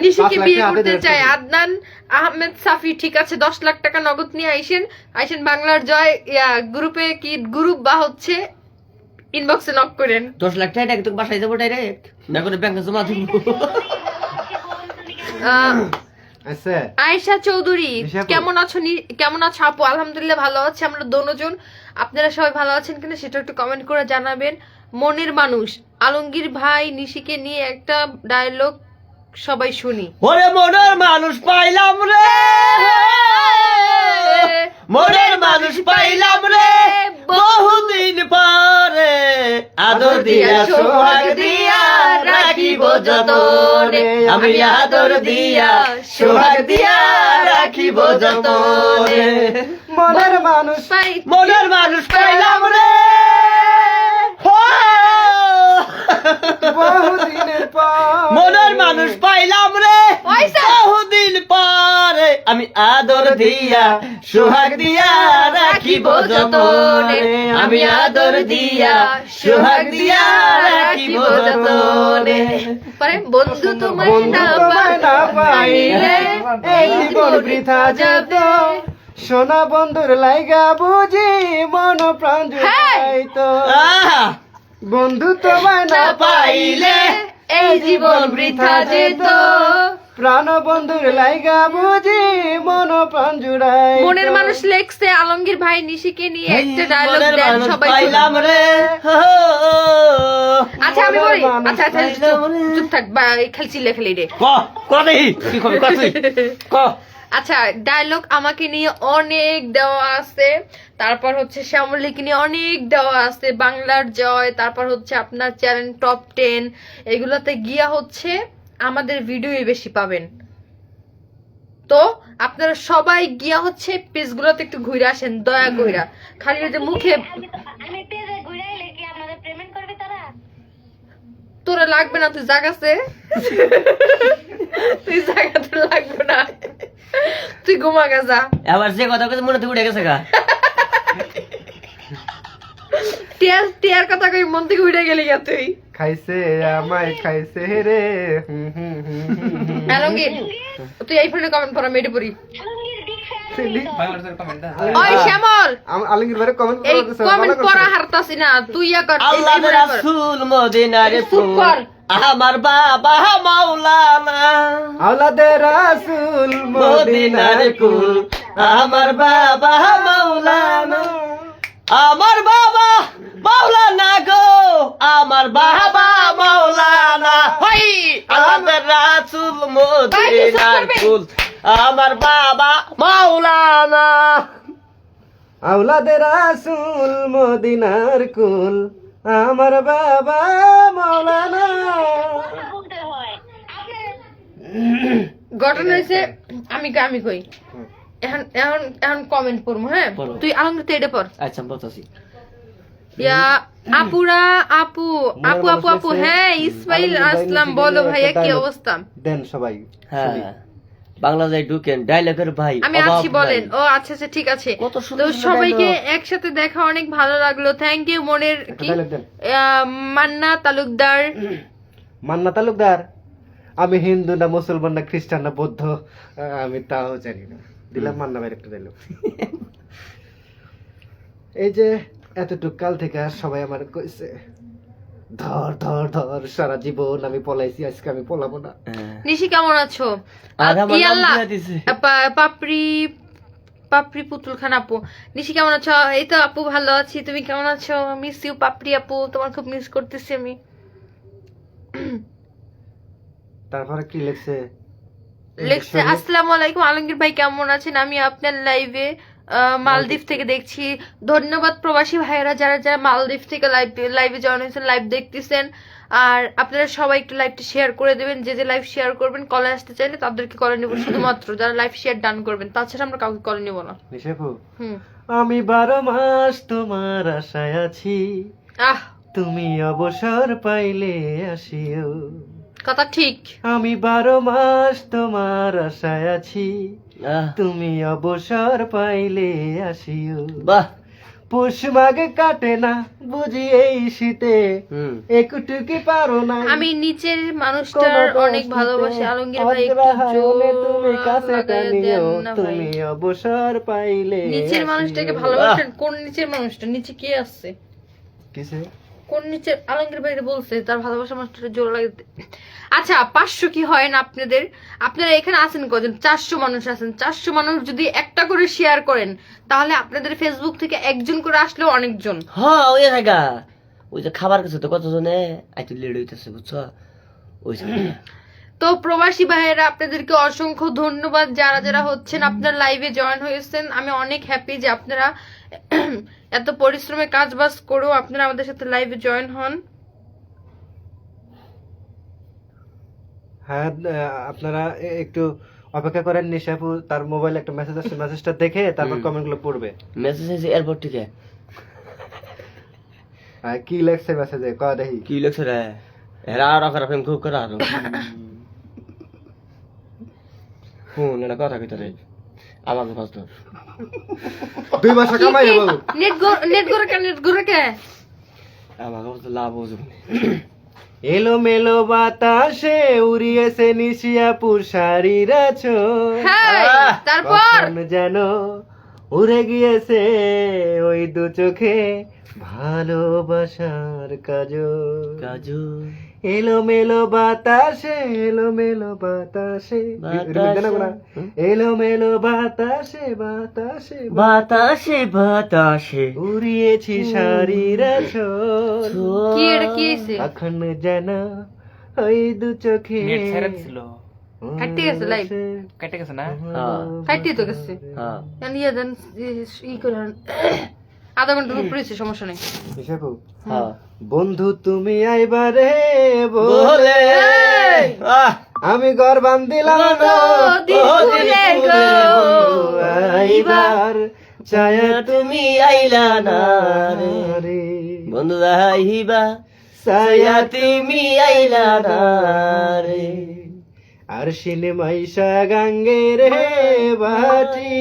নিশিকে 5 লাখ বিয়ে টাকা করতে হাতে চাই ধরে আদনান আহমেদ সাফি। ঠিক আছে, 10 লাখ টাকা নগদ নিয়ে আইসেন। বাংলার জয় গ্রুপে, কি গ্রুপ বা হচ্ছে ইনবক্সে নক করেন। 10 লাখ টাকা একদম বাসায় যাবো ডাইরেক্ট, না করে ব্যাংকে জমা দিব। আচ্ছা, আয়েশা চৌধুরী, নিশা আপু। কেমন আছো আপু? আলহামদুলিল্লাহ ভালো আছি আমরা দোনোজন। আপনারা সবাই ভালো আছেন কিনা সেটা একটু কমেন্ট করে জানাবেন। মনের মানুষ আলমগীর ভাই নিশিকে নিয়ে একটা ডায়লগ সবাই শুনি। ওরে মনের মানুষ পাইলাম রে, মনের মানুষ পাইলাম রে, বহুদিন পরে আদর দিয়া সোহাগ দিয়া রাখিব যতনে, আমি আদর দিয়া সোহাগ দিয়া রাখিব যতনে। মনের মানুষ মনের মানুষ পাইলাম রে, বহুদিনের পর, মনের মানুষ পাইলাম রে, বহুদিন পরে আমি আদর দিয়া সোহাগ দিয়া রাখিব যতনে, আমি আদর দিয়া সোহাগ দিয়া রাখিব যতনে। বন্ধু তোমায় বন্ধু না তোমায় না পাইলে এই জীবন জীবন বৃথা যেত। সোনা বন্ধুর লাইগা বুঝি মন প্রাণ জুড়াইতো। আহা! বন্ধু তোমায় না পাইলে এই জীবন বৃথা যেত। প্রাণ বন্ধুর লাইগা বুঝি মন প্রাণ জুড়াই। মনের মানুষ লেখছে আলমগীর ভাই নিশিকে নিয়ে একটা ডায়লগ মনের দেন মানুষ সবাই। পাইলাম রে, আচ্ছা আমি বলি, মনের আচ্ছা আচ্ছা পাইলাম রে। চুপ থাক, বা খেলছি লেখালি রে। ক দেখি কি কবি কবি ক। আচ্ছা, ডায়লগ আমাকে নিয়ে অনেক দেওয়া আছে, তারপর হচ্ছে শ্যামলীকে নিয়ে অনেক দেওয়া আছে, বাংলার জয়, তারপর হচ্ছে আপনার চ্যানেল টপ 10, এগুলোতে গিয়া হচ্ছে আমাদের ভিডিওই বেশি পাবেন। তো আপনারা সবাই গিয়া হচ্ছে পেজগুলোতে একটু ঘুরে আসেন দয়া কইরা, খালি ওই যে মুখে। আমি পেজে ঘুরে এলে কি আপনাদের পেমেন্ট করবে তারা? তোরা লাগবে না, তুই জাগাছে তুই জাগা, তোর লাগবে না, তুই ঘুমা যা। আবার যে কথা কথা মনে থেকে উঠে গেছে গা। টিয়ার টিয়ার কথা কই মন থেকে উঠে গেলি গা তুই। খাইছে আমায় খাইছে রে। আলমগীর তুই এই ফোনে কমেন্ট পড়া, মেডি পড়ি। ওই শ্যামল আলমগীর ভাই কমেন্ট এই কমেন্ট পড়া হারতাছি না, তুই ইয়া কর। আল্লাহ রাসূল মদিনার চুপ কর। আমার বাবা মাওলানা আওলাদে রাসূল মদিনার কুল, আমার বাবা মাওলানা, আমার বাবা মাওলানা গো, আমার বাবা মাওলানা। হই আল্লাহ রাসূল মদিনার কুল, আমার বাবা মাওলানা। আওলাদে রাসূল মদিনার কুল, আমার বাবা মাওলানা। বলতে হয় আপনার ঘটনা হয়েছে, আমি কই এখন এখন এখন কমেন্ট পড়বো। হ্যাঁ পড়ো। তুই আলমগীর তুই এটা পড়। আচ্ছা বলতেছি। ইয়া আপুরা আপু আপু আপু আপু হ্যাঁ ইসমাইল আসলাম, বলো ভাইয়া কি অবস্থা? দেন সবাই। হ্যাঁ বাংলাদেশে ঢুকেন ডায়লগের ভাই আমি অভাব আছি বলেন। নাই। ও আচ্ছা আচ্ছা ঠিক আছে। কত সুন্দর তো সুন্দর সবাইকে dialogue। একসাথে দেখা অনেক ভালো লাগলো, থ্যাংক ইউ। মনের কি dialogue দেন। মান্না তালুকদার। মান্না তালুকদার, আমি হিন্দু না মুসলমান না খ্রিস্টান না বৌদ্ধ আমি তাও জানি না, দিলাম মান্না ভাইয়ের একটা দিলাম। এই যে এতটুক কাল থেকে সবাই আমার কইছে ধর ধর ধর, সারা জীবন আমি পলাইছি, আজকে আমি পলাবো না। হ্যাঁ। নিশি কেমন আছো? আর আমার নাম ইয়াল্লা, দিয়া দিছে। পাপড়ি পাপড়ি পুতুল খান আপু। নিশি কেমন আছো? এই তো আপু ভালো আছি, তুমি কেমন আছো? মিস ইউ পাপড়ি আপু, তোমার খুব মিস করতেছি আমি। তারপরে কি লেখছে? লেখছে আসসালামু আলাইকুম আলমগীর ভাই কেমন আছেন? আমি আপনার লাইভে মালদ্বীপ থেকে দেখছি। ধন্যবাদ প্রবাসী ভাইয়েরা যারা যারা মালদ্বীপ থেকে লাইভে জয়েন হয়েছেন, লাইভ দেখতেছেন। আর আপনারা সবাই একটু লাইভটা শেয়ার করে দেবেন, যে যে লাইভ শেয়ার করবেন কলে আসতে চাইলে তাদেরকে কলে নেব, শুধুমাত্র যারা লাইভ শেয়ার ডান করবেন, তাছাড়া আমরা কাউকে কলে নেব না। নিশেপু, হুম আমি 12 মাস তোমার আশায় আছি, আহ তুমি অবসর পাইলে আসিও। কথা ঠিক। আমি 12 মাস তোমার আশায় আছি, আহ, তুমি অবসর পাইলে আসিও। বাহ। পুষ মাঘ কাটে না বুঝি এই শীতে, হুম। একটু কি পারো না আমি নিচের মানুষটার অনেক ভালোবাসি আলমগীর ভাই, একটু জোর তুমি কাছে লাগায় টানিও, দেন না ভাই। তুমি অবসর পাইলে নিচের আসিও। মানুষটাকে ভালোবাসেন? কোন নিচের মানুষটা? নিচে কে আছে? কিসে? কোন নিচে? আলমগীর ভাই বলছে তার ভালোবাসা মানুষটা জোর লাগে। আচ্ছা 500 কি হয় না আপনাদের? আপনারা এখানে আছেন কজন? 400 মানুষ আছেন। 400 মানুষ যদি একটা করে শেয়ার করেন তাহলে আপনাদের ফেসবুক থেকে একজন করে আসলেও অনেকজন। হ্যাঁ ওই জায়গা ওই যে খাবার কিছু তো কতজনে আইতু লেট হইতেছে বুঝছো, ওই জায়গা। তো প্রবাসী ভাইয়েরা আপনাদেরকে অসংখ্য ধন্যবাদ, যারা যারা হচ্ছেন আপনার লাইভে জয়েন হয়েছেন। আমি অনেক হ্যাপি যে আপনারা এত পরিশ্রমে কাজ বাজ করেও আপনারা আমাদের সাথে লাইভে জয়েন হন। হ্যাঁ আপনারা একটু অপেক্ষা করেন, নিশাপু তার মোবাইলে একটা মেসেজ আসছে, মেসেজটা দেখে তারপর কমেন্ট গুলো পড়বে। মেসেজ আছে এয়ারপোর্ট থেকে। কি লেখছে মেসেজে ক দেখি। কি লেখছে রে? এরা আর খারাপ খুব করে আর হুন এটা কথা কইতে রে আমাকে ফাস্ট 2 মাস কামাই দেবো। নেট করে কে আমাকে তো লাভ হচ্ছে। এলো মেলো বাতাসে উড়িয়েছে নিশিয়াপুর শাড়ির আঁচল, হ্যাঁ তারপর কখন যেন উড়ে গিয়েছে ওই দু চোখে ভালোবাসার কাজল। কাজু এলো মেলো বাতাসে, এলো মেলো বাতাসে, এলো মেলো বাতাসে বাতাসে বাতাসে বাতাসে উড়িয়েছি শাড়ির আঁচল, কি এটা কি হইছে? এখন যেন ওই দু চোখে কাটতে গেছে লাইভ, হ্যাঁ কাটতে তো গেছে। হ্যাঁ ইয়ে দেন ই করে আধা ঘন্টার উপরে হয়েছে, সমস্যা নেই। নিশাপু, হ্যাঁ বন্ধু তুমি আইবারে বলে বলে আমি ঘর বান্ধিলাম নদী কূলে গো, আইবার ছায়া তুমি আইলা না রে রে। বন্ধু আইবা ছায়া তুমি আইলা না রে। আর সিনেমাইশা গাঙ্গে রে বাটি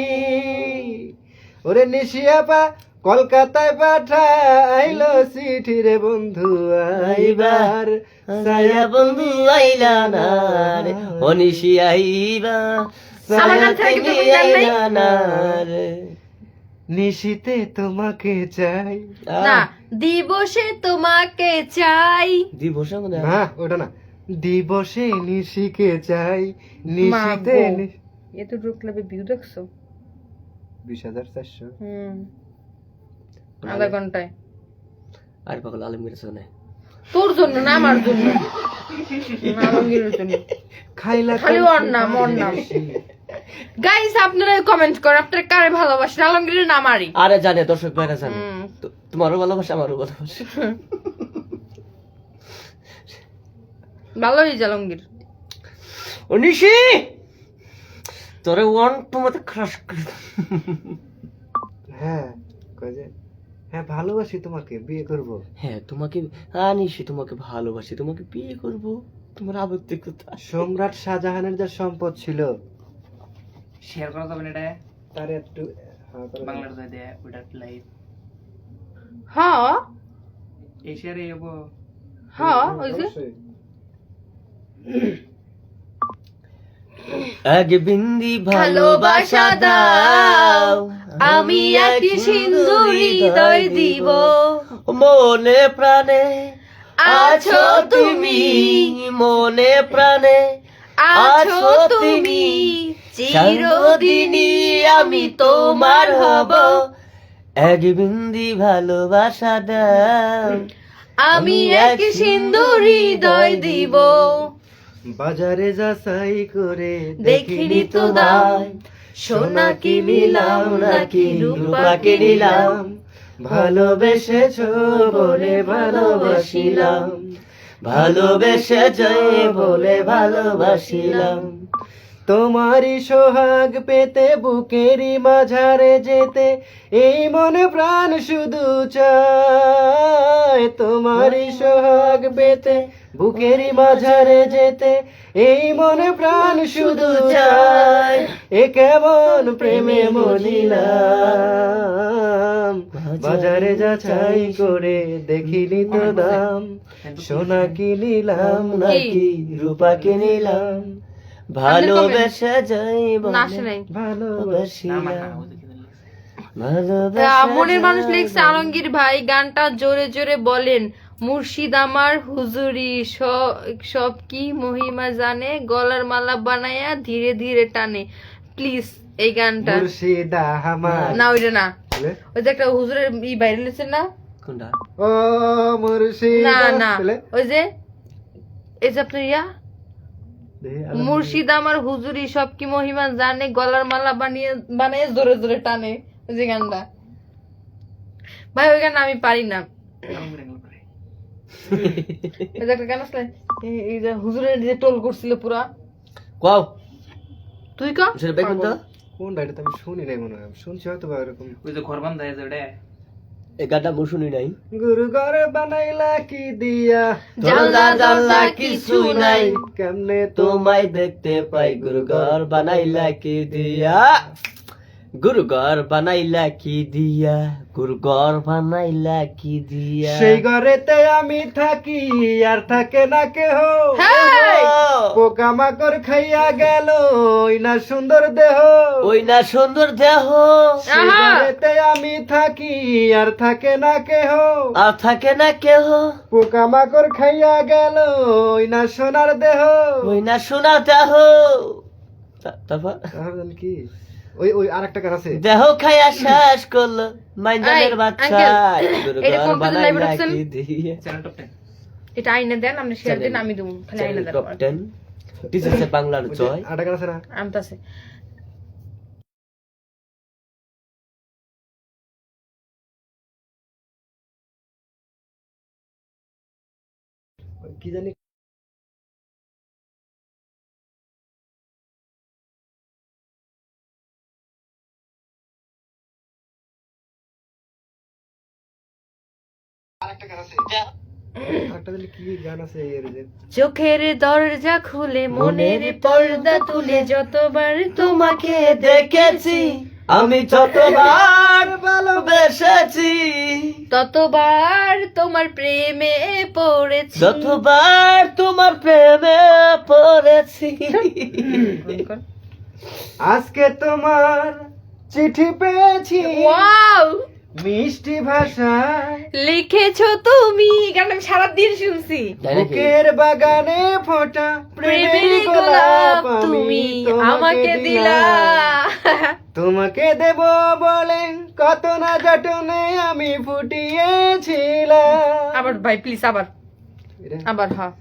ওরে নিশিয়াপা কলকাতায় পাঠাইলো চিঠি রে বন্ধু আইবার ছায়া বন্ধু আইলা না রে, অনিশি আইবা ছায়া তুমি আইলা না রে। নিশিতে তোমাকে চাই। না, দিবসে তোমাকে চাই। দিবস মানে না ওটা না, দিবসে নিশিকে চাই, নিশিতে এতটুকু ক্লাবে ভিউ দেখছো? 20,400। আধা ঘন্টায়। আর পাগল আলমগীর শোনে তোর জন্য না, আমার জন্য। আলমগীরের জন্য। খাইলা খালি ওর নাম, ওর নাম। গাইস, আপনারা কমেন্ট করেন আপনারা কারে ভালোবাসেন, আলমগীরের নাম আরই। আরে জানে, দর্শক ভাইরা জানে। তোমারও ভালোবাসা, আমারও ভালোবাসা। ভালো হয়েছে আলমগীর। অনিশি তোরে ওয়ান টু মতে ক্রাশ করে দাও। হ্যাঁ কয় যে হ্যাঁ ভালোবাসি তোমাকে, বিয়ে করব। হ্যাঁ তোমাকে, আনিশি তোমাকে ভালোবাসি, তোমাকে বিয়ে করব। তোমার আপত্তি কোথায়? সম্রাট শাহজাহানের যা সম্পদ ছিল শেয়ার করা যাবে না এটা তার একটু বাংলার যাই দে ওটা লাইভ হ্যাঁ এই শেয়ারে হবো। হ্যাঁ ওই যে অবশ্যই। এক বিন্দি ভালোবাসা দাও, আমি একটি সিন্ধুর হৃদয় দিব। মনে প্রাণে আছো তুমি, মনে প্রাণে আছো তুমি, চিরদিনই আমি তোমার হব। এক বিন্দি ভালোবাসা দাও, আমি একটি সিন্ধুর হৃদয় দিব। বাজারে যাচাই করে দেখিনি তো দাম, সোনা কি নিলাম নাকি রূপা কি নিলাম। ভালোবেসেছ বলে ভালোবাসিলাম, ভালোবেসেছ বলে ভালোবাসিলাম। তোমারই সোহাগ পেতে বুকেরই মাঝারে যেতে এই মনে প্রাণ শুধু চায়। তোমারই সোহাগ পেতে বুকেরই মাঝারে যেতে এই মনে প্রাণ শুধু চায়। এ কেমন প্রেমে মরিলাম, বাজারে যাচাই করে দেখিনি তো দাম। সোনা কিনিলাম নাকি রূপা কিনিলাম, ভালোবেসে যাই না আসে নাই। ভালোবাসিলাম। মনের মানুষ লিখছে, আলমগীর ভাই গানটা জোরে জোরে বলেন। মুর্শিদ আমার হুজুরি, সব কি মহিমা জানে, গলার মালা বানায়া ধীরে ধীরে টানে। প্লিজ এই গানটা। মুর্শিদা আমার না ওইটা না, ওই যে একটা হুজুরের বাইরে লিখছে না, কোনটা? ও মুর্শিদা না না ওই যে এই যে আপনার মুর্শিদ আমার হুজুরি, সব কি মহিমা জানে, গলার মালা বানিয়ে জোরে জোরে টানে। ওই যে গানটা ভাই, ওই গান আমি পারি না। এই যে একটা গান আছে, এই যে হুজুরের যে টোল করছিল পুরা। কও তুই কা সেটা বেকুন তো। কোনটা? এটা তো আমি শুনি নাই মনে হয়, শুনছি হয়তো বা এরকম। ওই যে ঘর বান্ধা আছে ওটা এই গানটা আমি শুনি নাই। গুরু ঘরে বানাইলা কি দিয়া, জানলা জানলা কিছু নাই, কেমনে তোমায় দেখতে পাই, গুরুঘর বানাইলা কি দিয়া, গুরুঘর বানাইলা কি দিয়া, গুরুঘর বানাইলা কি দিয়া। সেই ঘরেতে আমি থাকি আর থাকে না কেহ। পোকা মাকড় খাইয়া গেল ওই না সুন্দর দেহ। ওই না সুন্দর দেহ, সেই ঘরেতে আমি থাকি আর থাকে না কেহ। আর থাকে না কেহ, পোকা মাকড় খাইয়া গেল ওই না সোনার দেহ। ওই না সোনা দেহ। তারপর তাহলে কি ওই ওই আরেকটা গান আছে, দেহ খাইয়া শেষ করলো মাইজানের বাচ্চা, এটা গুরুঘর কোন পেজে লাইভ বানাইলা রাখছেন? কি দিয়া। চ্যানেল টপ 10 এটা আইনে দেন, আপনি শেয়ার দেন, আমি দেবো। খালি আইনে দেন। টপ 10 টিচার্স বাংলার ওই যে জয়। আরেকটা গান আছে না, আমতাছে কি জানি আরেকটা গান আছে, একটা দিলে কি গান আছে এর যে চোখের দরজা খুলে মনের পর্দা তুলে যতবার তোমাকে দেখেছি আমি যতবার ভালোবেসেছি, ততবার তোমার প্রেমে পড়েছি। যতবার তোমার প্রেমে পড়েছি। আজকে তোমার চিঠি পেয়েছি ওয়াও, মিষ্টি ভাষায়, লিখেছো তুমি, গান আমি সারাদিন শুনছি। বুকের বাগানে ফোটা প্রেমের গোলাপ তুমি আমাকে দিলা। তোমাকে দেব বলে কত না যতনে আমি ফুটিয়েছিলাম। আবার ভাই প্লিজ, আবার আবার হ্যাঁ।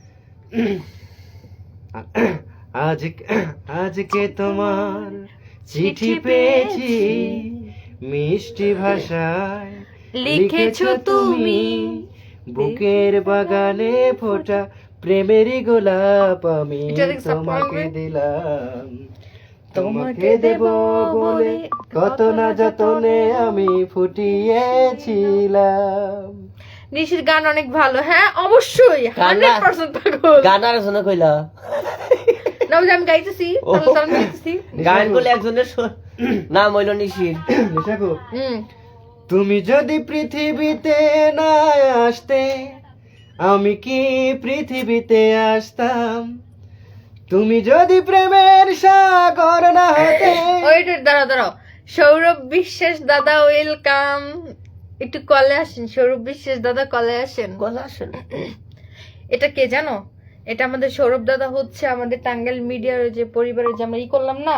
আজকে তোমার চিঠি পেয়েছি মিষ্টি ভাষায়, লিখেছো তুমি বুকের বাগানে ফোটা প্রেমেরই গোলাপ আমি এটা দেখছো তোমাকে পড়বে? দিলাম। তোমাকে দেব বলে কত না যতনে আমি ফুটিয়েছিলাম। নিশির গান অনেক ভালো। হ্যাঁ অবশ্যই, 100% পাগল। গান আর শোনা কইলা না বুঝি আমি গাইতেছি, তাহলে তাহলে আমি গাইতেছি। গান বলে একজনের নাম হইল নিশির। নিশাকো, হুম, তুমি যদি পৃথিবীতে না আসতে আমি কি পৃথিবীতে আসতাম? তুমি যদি প্রেমের সাগর না হতে। ওইটা দাঁড়াও দাঁড়াও, সৌরভ বিশ্বাস দাদা ওয়েলকাম, একটু কলে আসেন। সৌরভ বিশ্বাস দাদা কলে আসেন। গলা আসেন। এটা কে জানো? এটা আমাদের সৌরভ দাদা হচ্ছে আমাদের টাঙ্গাইল মিডিয়ার যে পরিবারের যে আমরা করলাম না,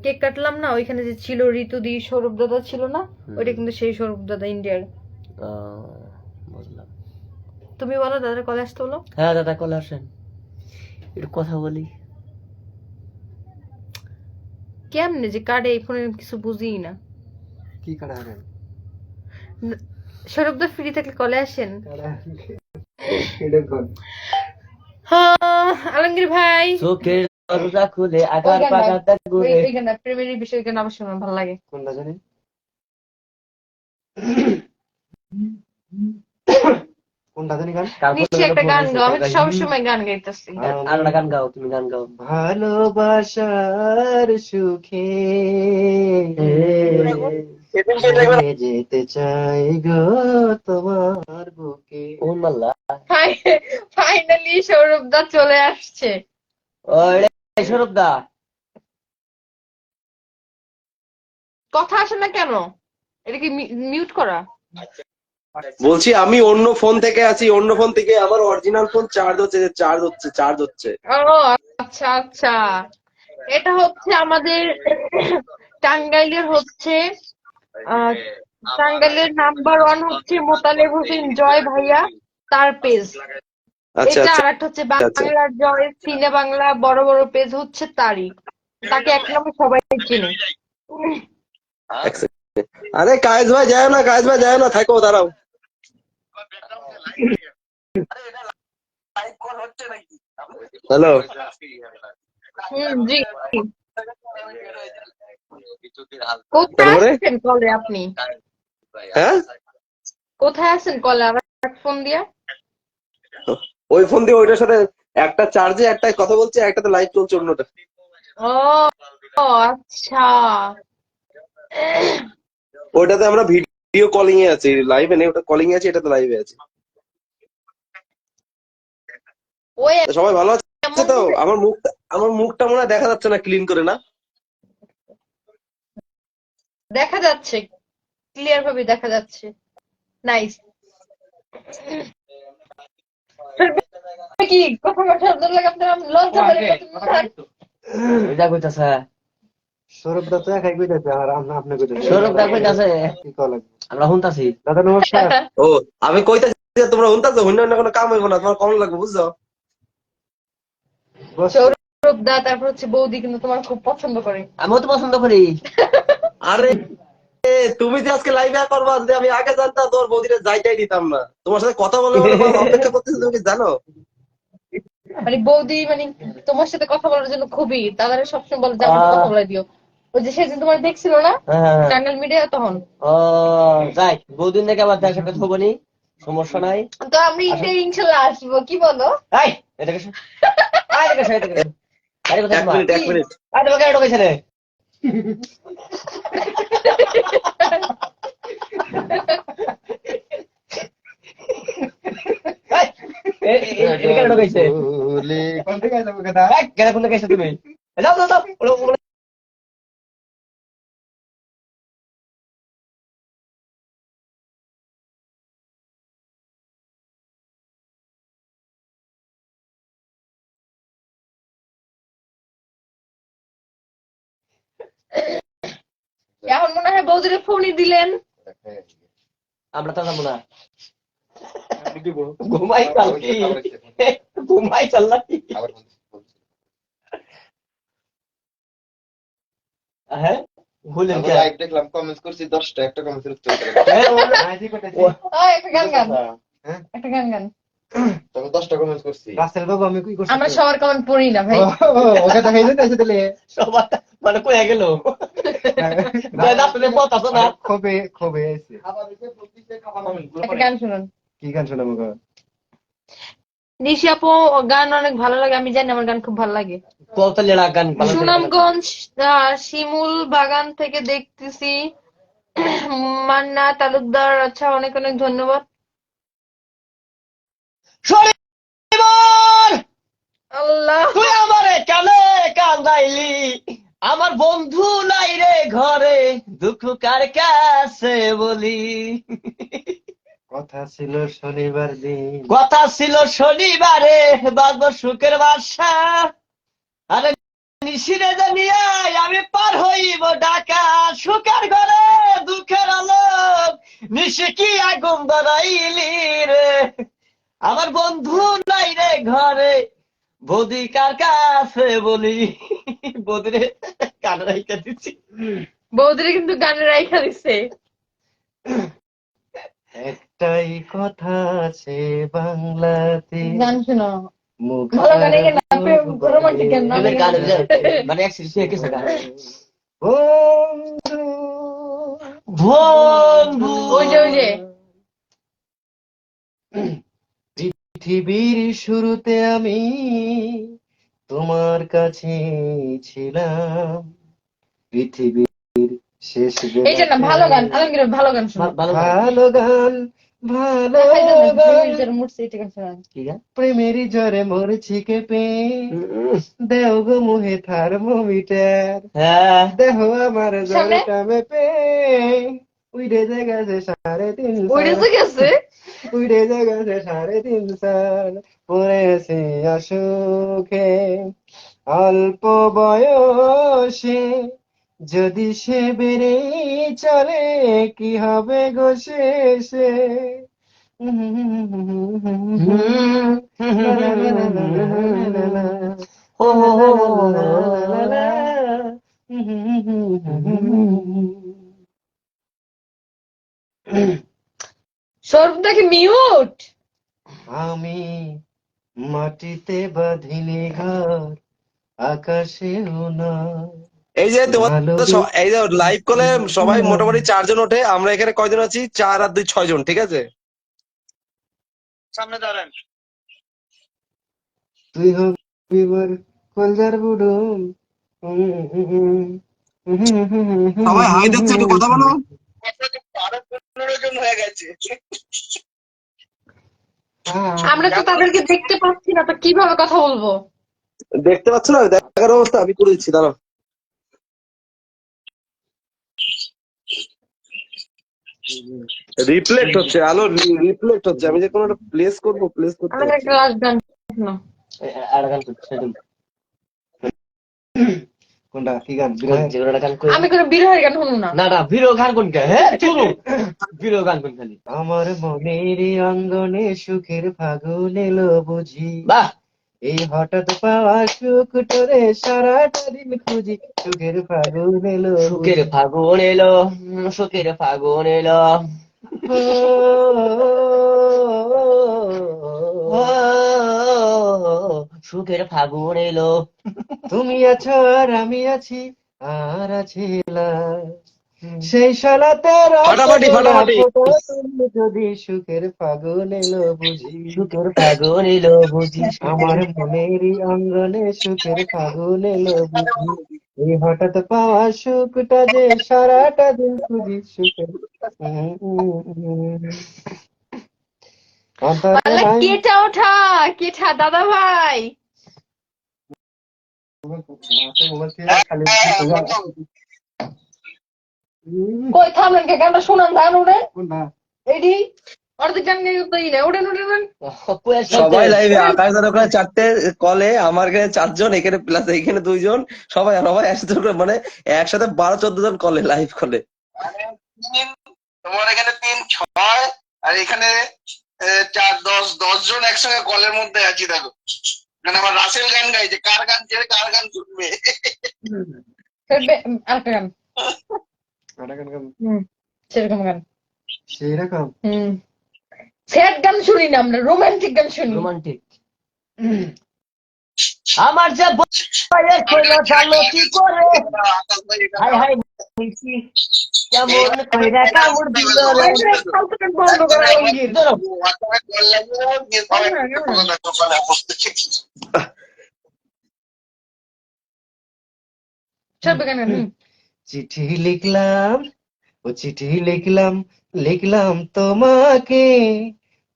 কেক কাটলাম না, ওইখানে যে ছিল ঋতুদি, সৌরভ দাদা ছিল না, ওইটা কিন্তু সেই সৌরভ দাদা ইন্ডিয়ার। বুঝলাম। তুমি বলো দাদা কলে আসতে বলো। হ্যাঁ দাদা কল আসেন, একটু কথা বলি। কেমনে যে কার্ডে এই ফোনে কিছু বুঝিই না। কি কাটা হবে? সৌরভ দা ফ্রি থাকলে কলে আসেন। এটা কোন? হ্যাঁ আলমগীর ভাই, চোখের দরজা খুলে আকার পাকাটা ঘুরে। ওই গান প্রেমের বিষয়ে গান আমার শোনা ভালো লাগে। কোনটা জানি? কোনটা জানি গান? নিশ্চয়ই একটা গান গাও, আমি তো সবসময় গান গাইতেছি। আর একটা গান গাও, তুমি গান গাও। ভালোবাসার সুখে যেতে চাই গো তোমার বুকে। ও মাল্লা, ফাইনালি সৌরভ দা চলে আসছে। ওরে সৌরভ দা, কথা আসে না কেন? এটা কি মিউট করা? বলছি আমি অন্য ফোন থেকে আছি, অন্য ফোন থেকে আমার অরিজিনাল ফোন চার্জ হচ্ছে। ও আচ্ছা আচ্ছা, এটা হচ্ছে আমাদের টাঙ্গাইলের হচ্ছে টাঙ্গাইলের নাম্বার 1 হচ্ছে মোতালেব হোসেন জয় ভাইয়া, তার পেজ আচ্ছা এটা। আচ্ছা আর একটা হচ্ছে বাংলার জয় সিনে বাংলা, বড় বড় পেজ হচ্ছে তারই। তাকে এক নামে সবাই চিনে। আরে কায়েস ভাই যায় না, থাকো দাঁড়াও। হ্যালো, জি। কোথায় তারপরে? আছেন কলে আপনি? হ্যাঁ কোথায় আছেন কলে? আবার ফোন দিয়া ওই ফোন দিয়ে ওইটার সাথে একটা চার্জে একটাই কথা বলছে, একটাতে লাইভ চলছে অন্যটা। ও ও আচ্ছা। ওইটাতে আমরা ভিডিও কলিং এ আছি, লাইভে নেই, ওটা কলিং এ আছে, এটাতে লাইভে আছে। ওই তো সবাই ভালো আছে তো? আমার মুখটা মনে হয় দেখা যাচ্ছে না ক্লিন করে, না? দেখা যাচ্ছে, ক্লিয়ার ভাবে দেখা যাচ্ছে। নাইস। কি কথা কথা লাগে আপনার লজ্জা করে? এটা কইতাছে সৌরভ দা তো একাই কইতাছে আর আপনি কইতাছে। সৌরভ দা কইতাছে কি কল লাগবে? আমরা শুনতাছি। দাদা নমস্কার। ও আমি কইতাছি যে তোমরা হুনতাছো, হুন্য অন্য কোনো কাম হইব না, তোমার কম লাগবে, বুঝছো? সৌরভ দা তারপর হচ্ছে বৌদি কিন্তু তোমার খুব পছন্দ করে। আমিও তো পছন্দ করি। আরে তুমি যে আজকে লাইভে করবা, যদি আমি আগে জানতাম তোর বৌদিরে যাইটাই দিতাম না। তোমার সাথে কথা বলে অপেক্ষা করতেছি, তুমি কি জানো? মানে বৌদি মানে তোমার সাথে কথা বলার জন্য খুবই, তাদের সবসময় বলে যে আমার সাথে কথা বলে দিও। ওই যে সেদিন তোমার দেখছিল না হ্যাঁ টাঙ্গাইল মিডিয়া, তখন ও যাই বহুদিন থেকে আবার দেখা কথা হবনি, সমস্যা নাই। তো আমি ঈদে ইনশাল্লাহ আসবো, কি বলো? এই এটাকে এটাকে আরে কোথায় এক তোমার? মিনিট, এক মিনিট। আরে তোমাকে এটা কইছে রে? এটা কেন ঢুকাইছে? কোন থেকে আসবো কথা? কেন কোন ঢুকাইছো তুমি? যাও যাও যাও এখন মনে হয় বৌদিরে ফোনই দিলেন। আমরা তো যাবো না। ঘুমাই কালকে, ঘুমাই চাল্লা হ্যাঁ ভুলেন কে? লাইভ দেখলাম, কমেন্টস করছি 10টা, একটা কমেন্টের উত্তর করে একটা গান গান, একটা গান গান। তবে 10টা কমেন্টস করছি। রাসেল বাবু আমি কি করছি? আমরা সবার কমেন্ট পড়ি না ভাই। ওকে তো হেইলে তাইছে দিলে সবার মানে কয়ে গেল পথ আছে না। খবে খবে আইছে। একটা গান শুনুন। কি গান শোনাবো গো? নিশি আপু গান অনেক ভালো লাগে, আমি জানি আমার গান খুব ভালো লাগে। কত লেড়া গান ভালো লাগে। সুনামগঞ্জ শিমুল বাগান থেকে দেখতেছি। মান্না তালুকদার, আচ্ছা অনেক অনেক ধন্যবাদ। শনিবার আল্লাহ, তুই আমারে কানে কান্দাইলি, আমার বন্ধু নাই রে ঘরে, দুঃখ কার কাছে বলি। কথা ছিল শনিবার দিন, কথা ছিল শনিবারে বাজব সুখের বাসা, আরে নিশিরে জানিয়া আমি পার হইব ঢাকা, সুখের ঘরে দুঃখের আলোক, নিশি কি আগুন ধরাইলি রে, আমার বন্ধু নাই রে ঘরে, বৌদি কার কাছে বলি। বৌদিরে কানে রাইখা দিচ্ছি। বৌদিরে কিন্তু গানে রাইখা দিছে। একটাই কথা আছে বাংলাতে, গান শোনো, মুখ ভালো গানে গান না, রোমান্টিক গান না। এদের গান মানে এক সিরিজ গেছে গান। বন্ধু বন্ধু ওই যে পৃথিবীর শুরুতে আমি তোমার কাছে ছিলাম, পৃথিবীর শেষ এইটা না, ভালো গান আলমগীর, ভালো গান শোনো। ভালো গান। ভালো গান, ভালো গান, মুড়ছে এটা গান শোনো। কি গান? প্রেমেরই জ্বরে মরছি কেঁপে, দেও গো মুহে থার্মোমিটার, হ্যাঁ দেহ আমার সামনে? জ্বরটা মেপে, উইড়ে গেছে 3.5 উড়েছে গেছে। উইড়ে গেছে 3.5 পড়েছি অসুখে, অল্প বয়সে যদি সে বেড়ে চলে কি হবে গো শেষে। ও সর্বদা কি মিউট? আমি মাটিতে বাঁধিনি ঘর, আকাশেও না। এই যে ভালো তোমাদের এই যে লাইভ কলে সবাই মোটামুটি 4 জন ওঠে, আমরা এখানে কয়জন আছি? 4 আর 2 6 জন, ঠিক আছে? সামনে দাঁড়ান। তুই হবি মোর কলজার বুড়ুম। সবাই হাই দিচ্ছে, একটু কথা বলো। 15 জন হয়ে গেছে। আমরা তো তাদেরকে দেখতে পাচ্ছি না, তো কিভাবে কথা বলবো? দেখতে পাচ্ছ না? দেখার অবস্থা আমি করে দিচ্ছি, দাঁড়াও। রিফ্লেক্ট হচ্ছে আলো, রিফ্লেক্ট হচ্ছে। আমি যে কোনো একটা প্লেস করবো, প্লেস করতে আমাদের পারছি একটা লাস্ট গান শোনো। আর গান করতে কোনটা কি গান? বিরহের? যেগুলো গান কই আমি কোনো বিরহের গান শুনবো না। না না ভিডিও গান কোন কে? হ্যাঁ শুনো ভিডিও গান কোন খালি। আমার মনের অঙ্গনে সুখের ফাগুন এলো বুঝি, বাহ এই হঠাৎ পাওয়া সুখ তোরে সারাটা দিন খুঁজি, সুখের ফাগুন এলো সুখের বুঝি। ফাগুন এলো, সুখের ফাগুন এলো, ও সুখের ফাগুন এলো। তুমি আছো আর আমি আছি, আর আছে লাশ, সেই সালাতে ফাটাফাটি, ফাটাফাটি। তুমি যদি সুখের ফাগুন এলো বুঝি, সুখের ফাগুন এলো বুঝি, আমার মনেরই অঙ্গনে সুখের ফাগুন এলো বুঝি, এই হঠাৎ পাওয়া সুখটা যে সারাটা দিন খুঁজি সুখের অন্তরে আরে নাই। কেটা ওঠা, কেটা দাদা ভাই। কই থামেন কে, গানটা শোনান, গান ওঠেন এডি, অর্ধেক গান নিয়ে তো না, ওঠেন ওঠেন ওঠেন। সবাই লাইভে, আকাশ দার ওখানে 4টে কলে, আমার এখানে 4জন, এখানে প্লাস এখানে 2জন, সবাই সবাই একসাথে করে, মানে একসাথে 12-14 জন কলে, লাইভ কলে। তোমার এখানে 3, 6 আর এখানে 4, 10 জন একসঙ্গে কলের মধ্যে আছি দেখো। মানে আমার রাসেল গান গাইছে, কার গান ছেড়ে কার গান শুনবে। আরেকটা গান, সেরকম গান, সেরকম স্যাড গান শুনি না আমরা, রোমান্টিক গান শুনি। রোমান্টিক। আমার যে বয়ে কইলো জানো কি করে, হাই হাই নিছি কেমন কইরা কামড় দিল রে। ফালতু গান বন্ধ করো আলমগীর। সব গান গান, চিঠি লিখলাম, ও চিঠি লিখলাম, লিখলাম তোমাকে,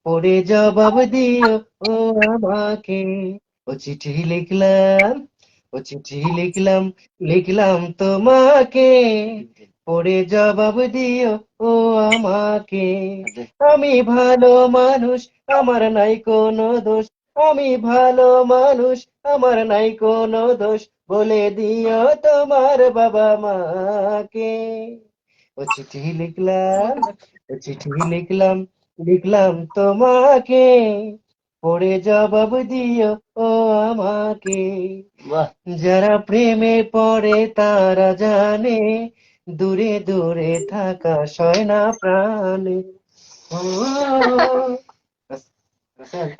পড়ে জবাব দিও ও আমাকে। ও চিঠি লিখলাম, ও চিঠি লিখলাম, লিখলাম তোমাকে, পড়ে জবাব দিও ও আমাকে। আমি ভালো মানুষ, আমার নাই কোনো দোষ, আমি ভালো মানুষ, আমার নাই কোনো দোষ, বলে দিও তোমার বাবা মাকে। ও চিঠি লিখলাম, ও চিঠি লিখলাম, লিখলাম তোমাকে, পড়ে জবাব দিও ও আমাকে। বাহ, যারা প্রেমে পড়ে তারা জানে, দূরে দূরে থাকা সয় না প্রাণে। ও,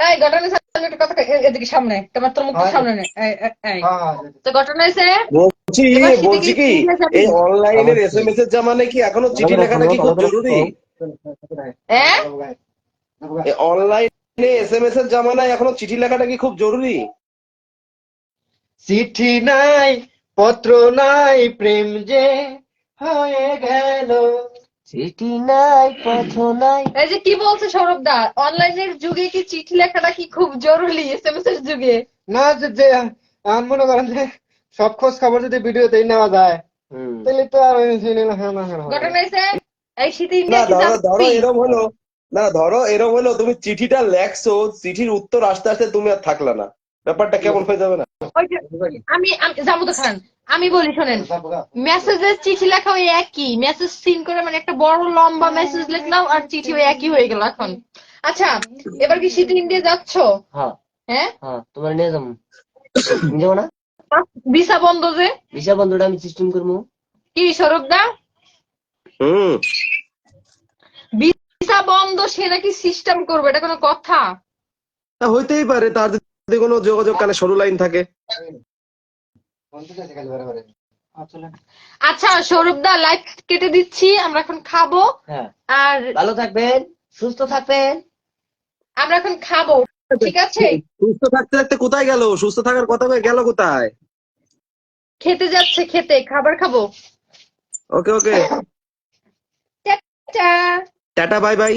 এই ঘটনা সামনে একটা কথা, এদিকে সামনে, তোমার তোর মুখ সামনে নে, এই তো ঘটনা হয়েছে। বলছি এবার শীতে বলছি কি, ইন্ডিয়া যাবি? এই অনলাইনের SMS এর জামানায় কি এখনো চিঠি লেখাটা কি খুব জরুরি? হ্যাঁ? এই অনলাইনে SMS এর জামানায় এখনো চিঠি লেখাটা কি খুব জরুরি? চিঠি নাই, পত্র নাই, প্রেম যে হয়ে গেল। চিঠি নাই পথ নাই। এই যে কি বলছে সৌরভ দা, অনলাইনের যুগে কি চিঠি লেখাটা কি খুব জরুরি এসএমএস এর যুগে? না, যে আমি মনে করেন যে সব খোঁজ খবর যদি ভিডিওতেই নেওয়া যায়, তাহলে তো আর ওই লেখা না হয় না। ঘটনা হয়েছে এই শীতে না ইন্ডিয়া কি ধরো ধরো যাবি? এরম হলো, না ধরো এরম হলো, তুমি চিঠিটা লেখছো, চিঠির উত্তর আসতে আসতে তুমি আর থাকলা না, ব্যাপারটা কেমন হয়ে যাবে না? ওই যে, আমি যাবো তো খান, আমি বলি শোনেন, মেসেজের চিঠি লেখা ওই একই, মেসেজ সিন করে মানে একটা বড় লম্বা মেসেজ লিখলাম আর চিঠি ওই একই হয়ে গেল এখন। আচ্ছা, এবার কি শীতে ইন্ডিয়া যাচ্ছো? হ্যাঁ হ্যাঁ, হ্যাঁ, তোমার নিয়ে যাবো। নিয়ে যাবো না? ভিসা বন্ধ যে, ভিসা বন্ধুটা আমি সিস্টেম করবো। কি সৌরভ দা, হুম, ভিসা বন্ধ সে নাকি সিস্টেম করবে, এটা কোনো কথা? তা হইতেই পারে, তার যদি কোনো যোগাযোগ কানে সরু লাইন থাকে। আচ্ছা সৌরভ দা, লাইভ কেটে দিচ্ছি, আমরা এখন খাবো। হ্যাঁ, আর ভালো থাকবেন, সুস্থ থাকবেন। আমরা এখন খাবো, ঠিক আছে? সুস্থ থাকতে থাকতে কোথায় গেল? সুস্থ থাকার কথা গেল কোথায়? খেতে যাচ্ছে, খেতে খাবার খাবো। ওকে ওকে, টাটা। Tata bye bye.